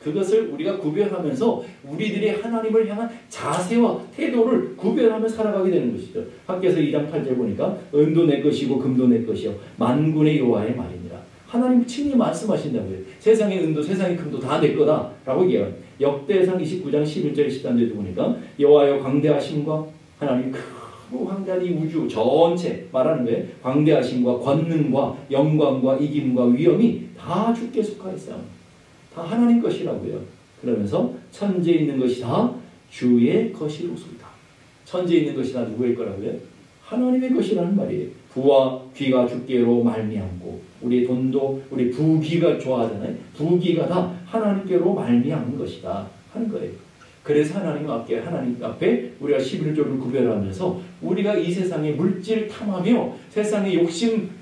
그것을 우리가 구별하면서 우리들이 하나님을 향한 자세와 태도를 구별하며 살아가게 되는 것이죠. 밖에서 2장 8절 보니까 은도 내 것이고 금도 내 것이요 만군의 여호와의 말이니라. 하나님 친히 말씀하신다고요. 세상의 은도 세상의 금도 다 내 거다라고 얘기해요. 역대상 29장 11절 13절도 보니까 여호와여 광대하심과 하나님 크고 황대한 이 우주 전체 말하는 거예요. 광대하심과 권능과 영광과 이김과 위엄이 다 주께 속하였사옵니다. 다 하나님 것이라고요. 그러면서 천지에 있는 것이 다 주의 것이로소이다. 천지에 있는 것이 다 누구의 거라고요? 하나님의 것이라는 말이에요. 부와 귀가 주께로 말미암고, 우리 돈도 우리 부귀가 좋아하잖아요. 부귀가 다 하나님께로 말미암은 것이다 하는 거예요. 그래서 하나님 앞에 우리가 11조를 구별하면서 우리가 이 세상의 물질을 탐하며 세상의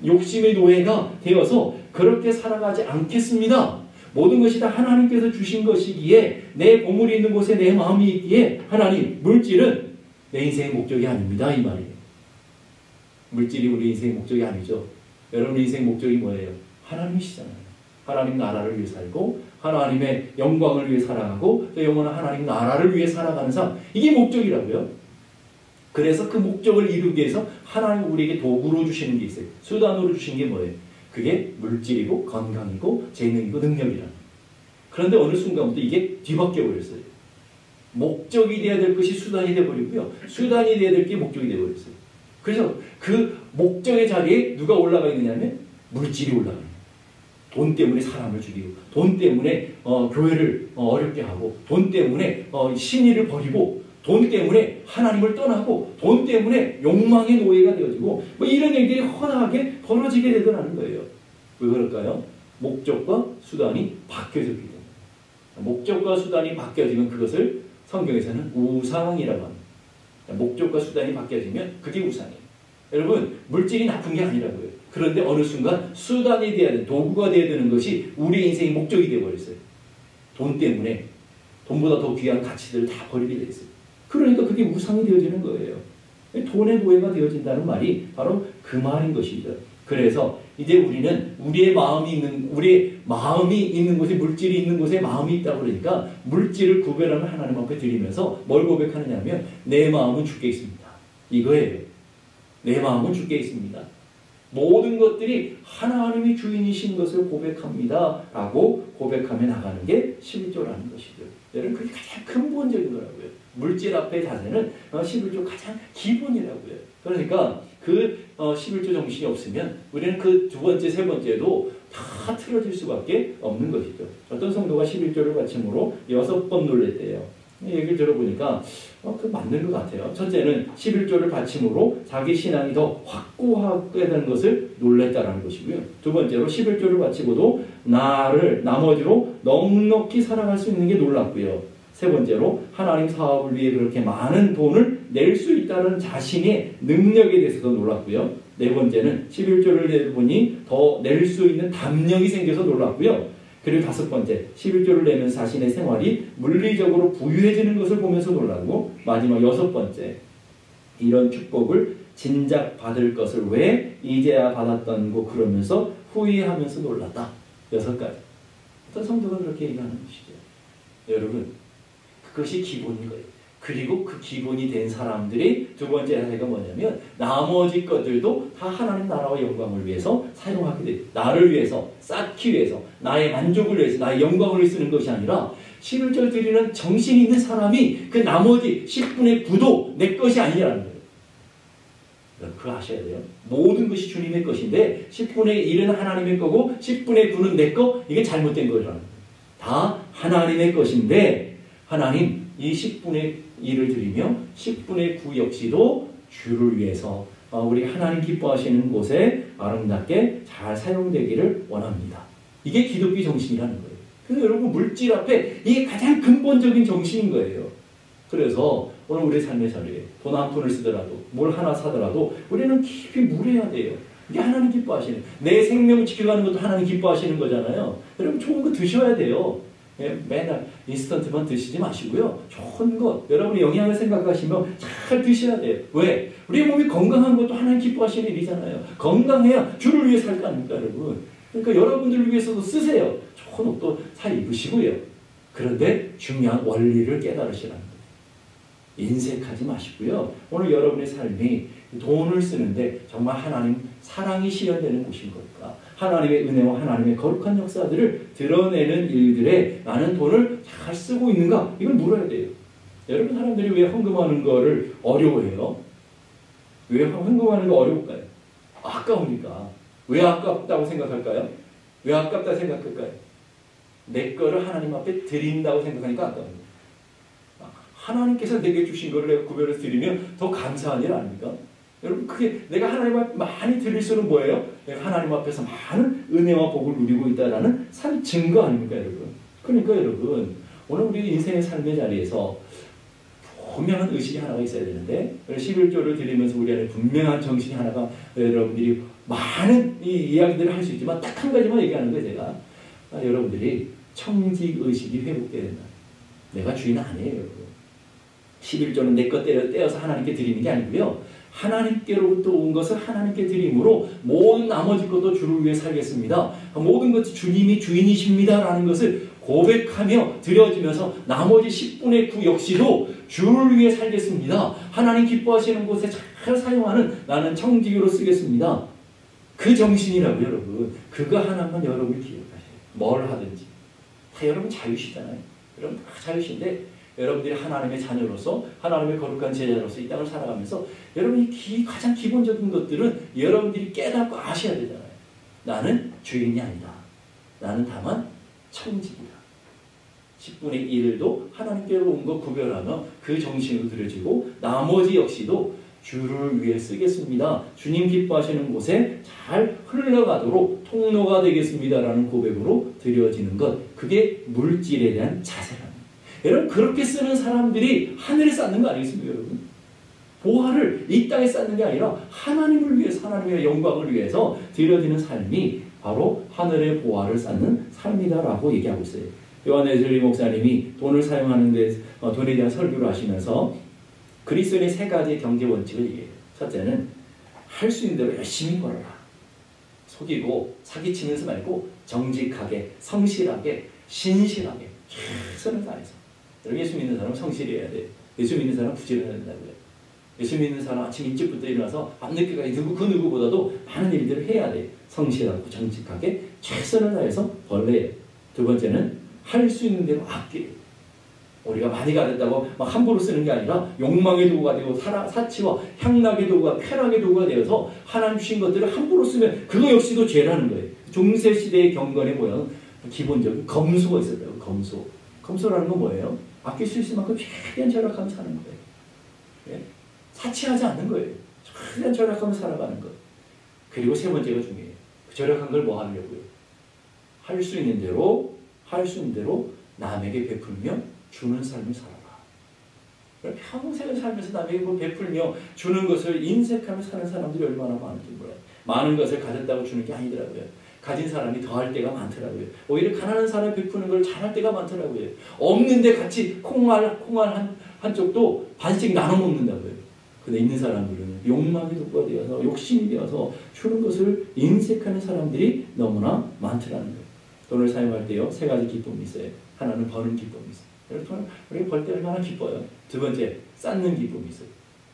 욕심의 노예가 되어서 그렇게 살아가지 않겠습니다. 모든 것이 다 하나님께서 주신 것이기에 내 보물이 있는 곳에 내 마음이 있기에 하나님, 물질은 내 인생의 목적이 아닙니다. 이 말이에요. 물질이 우리 인생의 목적이 아니죠. 여러분 인생의 목적이 뭐예요? 하나님이시잖아요. 하나님 나라를 위해 살고 하나님의 영광을 위해 살아가고 또 영원한 하나님 나라를 위해 살아가는 삶, 이게 목적이라고요. 그래서 그 목적을 이루기 위해서 하나님 우리에게 도구로 주시는 게 있어요. 수단으로 주신 게 뭐예요? 그게 물질이고 건강이고 재능이고 능력이라는. 그런데 어느 순간부터 이게 뒤바뀌어 버렸어요. 목적이 되어야 될 것이 수단이 되어버리고요. 수단이 되어야 될 게 목적이 되어버렸어요. 그래서 그 목적의 자리에 누가 올라가 있느냐면 물질이 올라가요. 돈 때문에 사람을 죽이고, 돈 때문에 교회를 어렵게 하고, 돈 때문에 신의를 버리고, 돈 때문에 하나님을 떠나고, 돈 때문에 욕망의 노예가 되어지고, 뭐 이런 일들이 허다하게 벌어지게 되더라는 거예요. 왜 그럴까요? 목적과 수단이 바뀌어졌기 때문에. 목적과 수단이 바뀌어지면 그것을 성경에서는 우상이라고 합니다. 목적과 수단이 바뀌어지면 그게 우상이에요. 여러분, 물질이 나쁜 게 아니라고요. 그런데 어느 순간 수단이 되어야 되는, 도구가 되어야 되는 것이 우리 인생의 목적이 되어버렸어요. 돈 때문에 돈보다 더 귀한 가치들을 다 버리게 됐어요. 그러니까 그게 우상이 되어지는 거예요. 돈의 노예가 되어진다는 말이 바로 그 말인 것이죠. 그래서 이제 우리는 우리의 마음이 있는 곳에, 물질이 있는 곳에 마음이 있다 그러니까 물질을 구별하는 하나님 앞에 드리면서 뭘 고백하느냐 하면 내 마음은 주께 있습니다. 이거예요. 내 마음은 주께 있습니다. 모든 것들이 하나님이 주인이신 것을 고백합니다. 라고 고백하며 나가는 게 11조라는 것이죠. 여러분, 그게 가장 근본적인 거라고요. 물질 앞의 자세는 11조 가장 기본이라고요. 그러니까 그 11조 정신이 없으면 우리는 그 두 번째, 세 번째도 다 틀어질 수밖에 없는 것이죠. 어떤 성도가 11조를 받침으로 6번 놀랬대요. 얘기를 들어보니까 그 맞는 것 같아요. 첫째는 11조를 받침으로 자기 신앙이 더 확고하게 되는 것을 놀랬다라는 것이고요. 두 번째로 11조를 바치고도 나머지로 넉넉히 살아갈 수 있는 게 놀랍고요. 세 번째로 하나님 사업을 위해 그렇게 많은 돈을 낼 수 있다는 자신의 능력에 대해서도 놀랐고요. 네 번째는 11조를 내보니 더 낼 수 있는 담력이 생겨서 놀랐고요. 그리고 다섯 번째, 11조를 내면 자신의 생활이 물리적으로 부유해지는 것을 보면서 놀라고, 마지막 여섯 번째, 이런 축복을 진작 받을 것을 왜 이제야 받았던고 그러면서 후회하면서 놀랐다. 6가지. 어떤 성도가 그렇게 얘기하는 것이죠. 여러분, 그것이 기본인 거예요. 그리고 그 기본이 된 사람들이 두 번째 하나가 뭐냐면 나머지 것들도 다 하나님 나라와 영광을 위해서 사용하게 돼요. 나를 위해서, 쌓기 위해서, 나의 만족을 위해서, 나의 영광을 위해서 쓰는 것이 아니라 11절 드리는 정신이 있는 사람이 그 나머지 10분의 9도 내 것이 아니라는 거예요. 그거 아셔야 돼요. 모든 것이 주님의 것인데 10분의 1은 하나님의 거고 10분의 9는 내 거, 이게 잘못된 거라는 거예요. 다 하나님의 것인데 하나님 이 10분의 1을 드리며 10분의 9 역시도 주를 위해서 우리 하나님 기뻐하시는 곳에 아름답게 잘 사용되기를 원합니다. 이게 기독교 정신이라는 거예요. 그래서 여러분 물질 앞에 이게 가장 근본적인 정신인 거예요. 그래서 오늘 우리 삶의 자리에 돈 한 푼을 쓰더라도 뭘 하나 사더라도 우리는 깊이 물어야 돼요. 이게 하나님 기뻐하시는, 내 생명을 지켜가는 것도 하나님 기뻐하시는 거잖아요. 여러분 좋은 거 드셔야 돼요. 맨날 인스턴트만 드시지 마시고요. 좋은 것, 여러분의 영양을 생각하시면 잘 드셔야 돼요. 왜? 우리 몸이 건강한 것도 하나님 기뻐하시는 일이잖아요. 건강해야 주를 위해 살 거 아닙니까, 여러분? 그러니까 여러분들을 위해서도 쓰세요. 좋은 옷도 잘 입으시고요. 그런데 중요한 원리를 깨달으시라는 거예요. 인색하지 마시고요. 오늘 여러분의 삶이 돈을 쓰는데 정말 하나님 사랑이 실현되는 곳인 걸까? 하나님의 은혜와 하나님의 거룩한 역사들을 드러내는 일들에 나는 돈을 잘 쓰고 있는가? 이걸 물어야 돼요. 여러분, 사람들이 왜 헌금하는 거를 어려워해요? 왜 헌금하는 거 어려울까요? 아까우니까. 왜 아깝다고 생각할까요? 왜 아깝다 생각할까요? 내 거를 하나님 앞에 드린다고 생각하니까 아까워요. 하나님께서 내게 주신 거를 내가 구별해서 드리면 더 감사한 일 아닙니까? 여러분 그게 내가 하나님 앞에 많이 드릴수록 뭐예요? 내가 하나님 앞에서 많은 은혜와 복을 누리고 있다라는 산 증거 아닙니까 여러분? 그러니까 여러분 오늘 우리 인생의 삶의 자리에서 분명한 의식이 하나가 있어야 되는데 11조를 드리면서 우리 안에 분명한 정신이 하나가 여러분들이 많은 이 이야기들을 할 수 있지만 딱 한 가지만 얘기하는 거예요. 제가 여러분들이 청지의식이 회복돼야 된다. 내가 주인 아니에요. 여러분. 11조는 내 것 떼어서 하나님께 드리는 게 아니고요. 하나님께로부터 온 것을 하나님께 드림으로 모든 나머지 것도 주를 위해 살겠습니다. 모든 것이 주님이 주인이십니다. 라는 것을 고백하며 드려지면서 나머지 10분의 9 역시도 주를 위해 살겠습니다. 하나님 기뻐하시는 곳에 잘 사용하는 나는 청지기로 쓰겠습니다. 그 정신이라고요, 여러분. 그거 하나만 여러분이 기억하세요. 뭘 하든지. 다 여러분 자유시잖아요. 여러분 다 자유신데 여러분들이 하나님의 자녀로서 하나님의 거룩한 제자로서 이 땅을 살아가면서 여러분이 가장 기본적인 것들은 여러분들이 깨닫고 아셔야 되잖아요. 나는 주인이 아니다. 나는 다만 청지기다. 10분의 1도 하나님께로 온 것 구별하며 그 정신으로 들여지고 나머지 역시도 주를 위해 쓰겠습니다. 주님 기뻐하시는 곳에 잘 흘러가도록 통로가 되겠습니다라는 고백으로 드려지는 것. 그게 물질에 대한 자세랍니다. 여러분 그렇게 쓰는 사람들이 하늘에 쌓는 거 아니겠습니까 여러분? 보화를 이 땅에 쌓는 게 아니라 하나님을 위해서 하나님의 영광을 위해서 드려지는 삶이 바로 하늘의 보화를 쌓는 삶이다라고 얘기하고 있어요. 요한 웨슬리 목사님이 돈을 사용하는 데 돈에 대한 설교를 하시면서 그리스도인의 3가지 경제 원칙을 얘기해요. 첫째는 할 수 있는 대로 열심히 벌어라. 속이고 사기치면서 말고 정직하게 성실하게 신실하게 최선을 다해서. 여러분 예수 믿는 사람은 성실해야 돼. 예수 믿는 사람은 부지런해야 된다고요. 예수 믿는 사람 아침 일찍부터 일어나서 밤늦게까지 그 누구보다도 많은 일들을 해야 돼. 성실하고 정직하게 최선을 다해서 벌래요. 두 번째는 할 수 있는 대로 아끼래요. 우리가 많이 가졌다고 막 함부로 쓰는 게 아니라 욕망의 도구가 되고 사치와 향락의 도구가 쾌락의 도구가 되어서 하나님 주신 것들을 함부로 쓰면 그거 역시도 죄라는 거예요. 중세시대의 경건의 모양은 기본적인 검소가 있었다고. 검소. 검소라는 건 뭐예요? 아낄 수 있을 만큼 최대한 절약하면서 사는 거예요. 예? 사치하지 않는 거예요. 최대한 절약하면서 살아가는 것. 그리고 세 번째가 중요해요. 그 절약한 걸 뭐 하려고요? 할 수 있는 대로 남에게 베풀며 주는 삶을 살아라. 평생을 살면서 남에게 베풀며 주는 것을 인색하며 사는 사람들이 얼마나 많은지 몰라요. 많은 것을 가졌다고 주는 게 아니더라고요. 가진 사람이 더할 때가 많더라고요. 오히려 가난한 사람이 베푸는 걸 잘할 때가 많더라고요. 없는데 같이 콩알 한쪽도 반씩 나눠 먹는다고요. 근데 있는 사람들은 욕망이 도구가 되어서 욕심이 되어서 주는 것을 인색하는 사람들이 너무나 많더라는 거예요. 돈을 사용할 때요 3가지 기쁨이 있어요. 하나는 버는 기쁨이 있어요. 여러분 우리가 벌 때 얼마나 기뻐요. 두 번째 쌓는 기쁨이 있어요.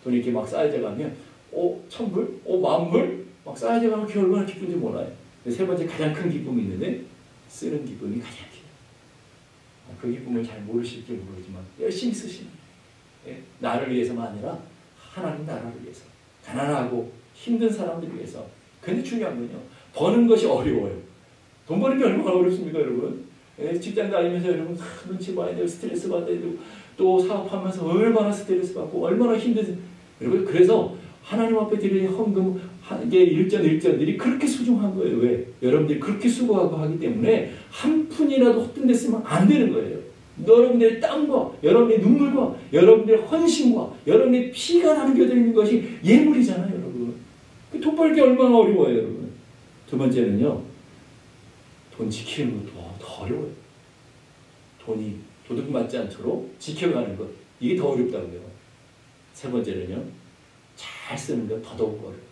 돈이 이렇게 막 쌓여져 가면 1,000불? 10,000불? 막 쌓여져 가면 그게 얼마나 기쁜지 몰라요. 세 번째 가장 큰 기쁨이 있는데 쓰는 기쁨이 가장 커요. 그 기쁨을 잘 모르실지 모르지만 열심히 쓰시는 나를 위해서만 아니라 하나님 나라를 위해서 가난하고 힘든 사람들을 위해서. 근데 중요한 건요 버는 것이 어려워요. 돈 버는 게 얼마나 어렵습니까 여러분? 직장 다니면서 여러분 눈치 봐야 되고 스트레스 받아야 되고 또 사업하면서 얼마나 스트레스 받고 얼마나 힘든지. 여러분 그래서 하나님 앞에 드리는 헌금 게 일전들이 그렇게 소중한 거예요. 왜? 여러분들이 그렇게 수고하고 하기 때문에 한 푼이라도 헛된 데 쓰면 안 되는 거예요. 여러분들의 땀과 여러분의 눈물과 여러분들의 헌신과 여러분의 피가 남겨져 있는 것이 예물이잖아요. 여러분. 돈 벌기 얼마나 어려워요. 여러분. 두 번째는요. 돈 지키는 것도 더 어려워요. 돈이 도둑맞지 않도록 지켜가는 것. 이게 더 어렵다고요. 세 번째는요. 잘 쓰는 것 더더욱 어려워요.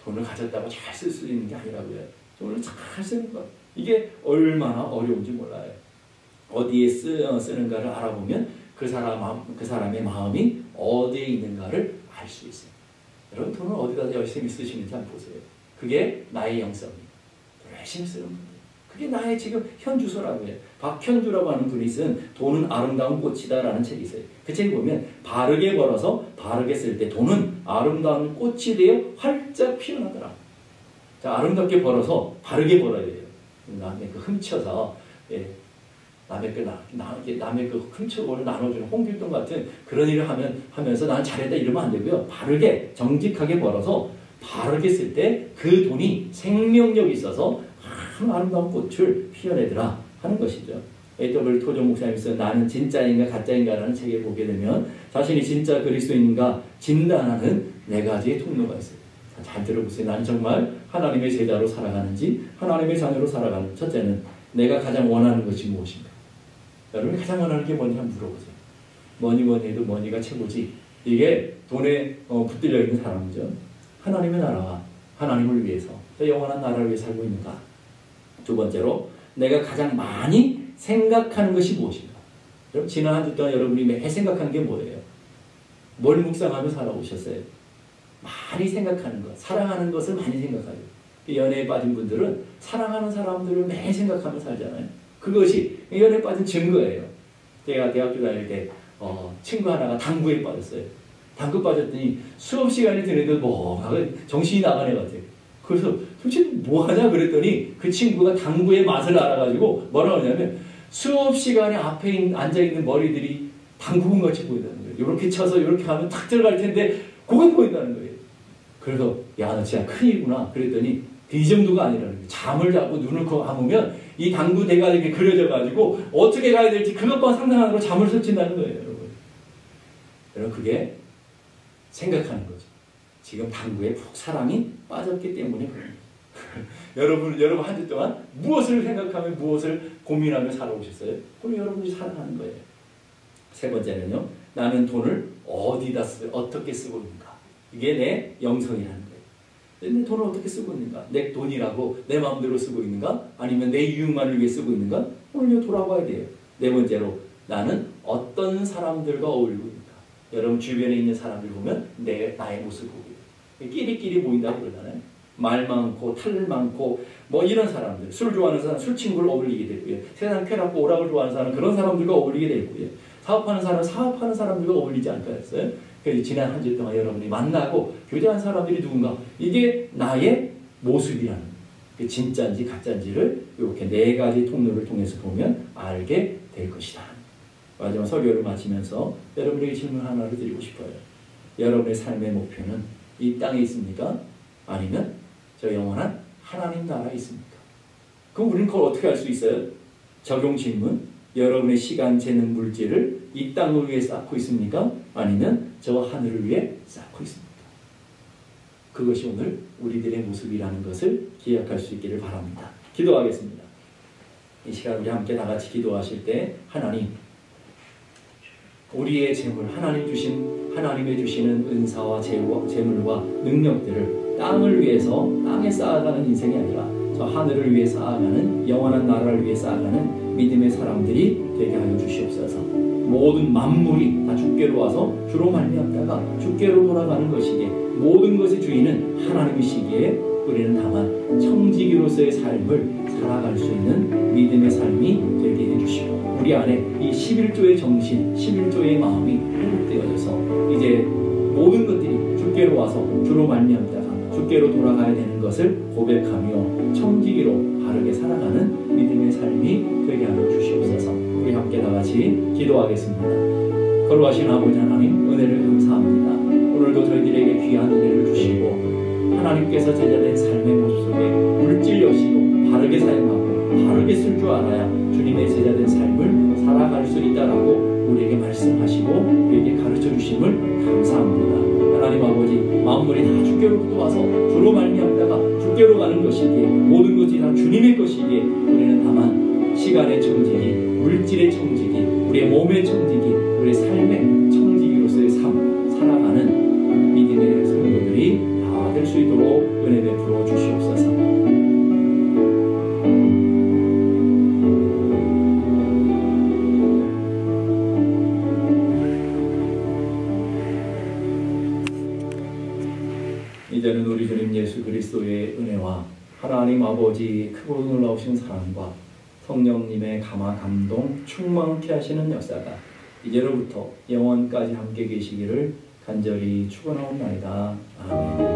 돈을 가졌다고 잘 쓸 수 있는 게 아니라고요. 돈을 잘 쓰는 것. 이게 얼마나 어려운지 몰라요. 어디에 쓰는가를 알아보면 그 사람의 마음이 어디에 있는가를 알 수 있어요. 여러분 돈을 어디다 열심히 쓰시는지 한번 보세요. 그게 나의 영성입니다. 열심히 쓰는 분들. 그게 나의 지금 현주소라고 해요. 박현주라고 하는 분이 쓴 돈은 아름다운 꽃이다라는 책이 있어요. 그 책에 보면 바르게 벌어서 바르게 쓸 때 돈은 아름다운 꽃이 되어 활짝 피어나더라. 자, 아름답게 벌어서 바르게 벌어야 돼요. 남의 그 훔쳐서 남의 그 훔쳐고를 나눠주는 홍길동 같은 그런 일을 하면서 나는 잘했다 이러면 안 되고요. 바르게 정직하게 벌어서 바르게 쓸 때 그 돈이 생명력이 있어서 아름다운 꽃을 피워내더라 하는 것이죠. A.W. 토종 목사님이 쓴 나는 진짜인가 가짜인가라는 책에 보게 되면 자신이 진짜 그리스도인인가 진단하는 4가지의 통로가 있어요. 잘 들어보세요. 나는 정말 하나님의 제자로 살아가는지 하나님의 자녀로 살아가는. 첫째는 내가 가장 원하는 것이 무엇인가. 여러분이 가장 원하는 게 뭔지 한번 물어보세요. 뭐니 해도 머니가 최고지. 이게 돈에 붙들려 있는 사람이죠. 하나님의 나라와 하나님을 위해서 영원한 나라를 위해 살고 있는가. 두 번째로 내가 가장 많이 생각하는 것이 무엇인가. 여러분 지난 한 주 동안 여러분이 매 생각한 게 뭐예요? 뭘 묵상하며 살아오셨어요? 많이 생각하는 것, 사랑하는 것을 많이 생각하죠. 연애에 빠진 분들은 사랑하는 사람들을 매일 생각하며 살잖아요. 그것이 연애에 빠진 증거예요. 제가 대학교 다닐 때 친구 하나가 당구에 빠졌어요. 당구 빠졌더니 수업 시간이 되는데 정신이 나간 애 같아요. 그래서 도대체 뭐하냐 그랬더니 그 친구가 당구의 맛을 알아가지고 뭐라고 하냐면 수업 시간에 앞에 앉아있는 머리들이 당구공같이 보인다는 거예요. 이렇게 쳐서 이렇게 하면 탁 들어갈 텐데 그게 보인다는 거예요. 그래서 야 너 진짜 큰일이구나 그랬더니 이 정도가 아니라는 거예요. 잠을 자고 눈을 감으면 이 당구 대가 이렇게 그려져가지고 어떻게 가야 될지 그것만 상상하고 잠을 설친다는 거예요. 여러분 그게 생각하는 거죠. 지금 당구에 푹 사랑이 빠졌기 때문에 그런 거죠. 여러분 한 주 동안 무엇을 생각하며 무엇을 고민하며 살아오셨어요? 그럼 여러분이 사랑하는 거예요. 세 번째는요. 나는 돈을 어디다 어떻게 쓰고 있는가. 이게 내 영성이라는 거예요. 내 돈을 어떻게 쓰고 있는가? 내 돈이라고 내 마음대로 쓰고 있는가? 아니면 내 유익만을 위해 쓰고 있는가? 오늘 돌아봐야 돼요. 네 번째로 나는 어떤 사람들과 어울리고 있는가? 여러분 주변에 있는 사람들 보면 나의 모습을 보고 있어요. 끼리끼리 모인다고 그러잖아요. 말 많고 탈 많고 이런 사람들, 술 좋아하는 사람 술 친구를 어울리게 되고요. 세상 쾌락고 오락을 좋아하는 사람 그런 사람들과 어울리게 되고요. 사업하는 사람 사업하는 사람들과 어울리지 않겠어요? 그래서 지난 한 주 동안 여러분이 만나고 교제한 사람들이 누군가 이게 나의 모습이라는 그 진짜인지 가짜인지를 이렇게 4가지 통로를 통해서 보면 알게 될 것이다. 마지막 설교를 마치면서 여러분에게 질문 하나를 드리고 싶어요. 여러분의 삶의 목표는 이 땅에 있습니까? 아니면 저 영원한 하나님 나라에 있습니까? 그럼 우리는 그걸 어떻게 할 수 있어요? 적용 질문. 여러분의 시간, 재능, 물질을 이 땅을 위해 쌓고 있습니까? 아니면 저 하늘을 위해 쌓고 있습니까? 그것이 오늘 우리들의 모습이라는 것을 기억할 수 있기를 바랍니다. 기도하겠습니다. 이 시간 우리 함께 다 같이 기도하실 때 하나님 우리의 재물 하나님의 주시는 은사와 재물과 능력들을 땅을 위해서 땅에 쌓아가는 인생이 아니라 저 하늘을 위해 쌓아가는 영원한 나라를 위해 쌓아가는 믿음의 사람들이 되게 하여 주시옵소서. 모든 만물이 다 주께로 와서 주로 말미암다가 주께로 돌아가는 것이기에 모든 것의 주인은 하나님이시기에 우리는 다만 청지기로서의 삶을 살아갈 수 있는 믿음의 삶이 되게 해주시고 우리 안에 이 11조의 정신, 11조의 마음이 회복되어져서 이제 모든 것들이 주께로 와서 주로 말미암다가 주께로 돌아가야 되는 것을 고백하며 청지기로 바르게 살아가는 믿음의 삶이 되게 하여 주시옵소서. 우리 함께 다같이 기도하겠습니다. 거룩하신 아버지 하나님 은혜를 감사합니다. 오늘도 저희들에게 귀한 은혜를 주시고 하나님께서 제자된 삶의 모습 속에 물질 여시고 바르게 사용하고 바르게 쓸 줄 알아야 주님의 제자된 삶을 살아갈 수 있다라고 우리에게 말씀하시고 우리에게 가르쳐 주심을 감사합니다. 하나님 아버지 만물이 다 주께로부터 와서 주로 말미암다가 주께로 가는 것이기에 모든 것이 다 주님의 것이기에 우리는 다만 시간의 청지기, 물질의 청지기, 우리의 몸의 청지기, 우리의 삶의 청지기로서의 삶 살아가는 믿음의 성도들이 다 될 수 있도록 은혜 베풀어 주시옵소서. 이제는 우리 주님 예수 그리스도의 은혜와 하나님 아버지 크고 놀라우신 사랑과 성령님의 감화 감동 충만케 하시는 역사가 이제로부터 영원까지 함께 계시기를 간절히 축원하옵나이다. 아멘.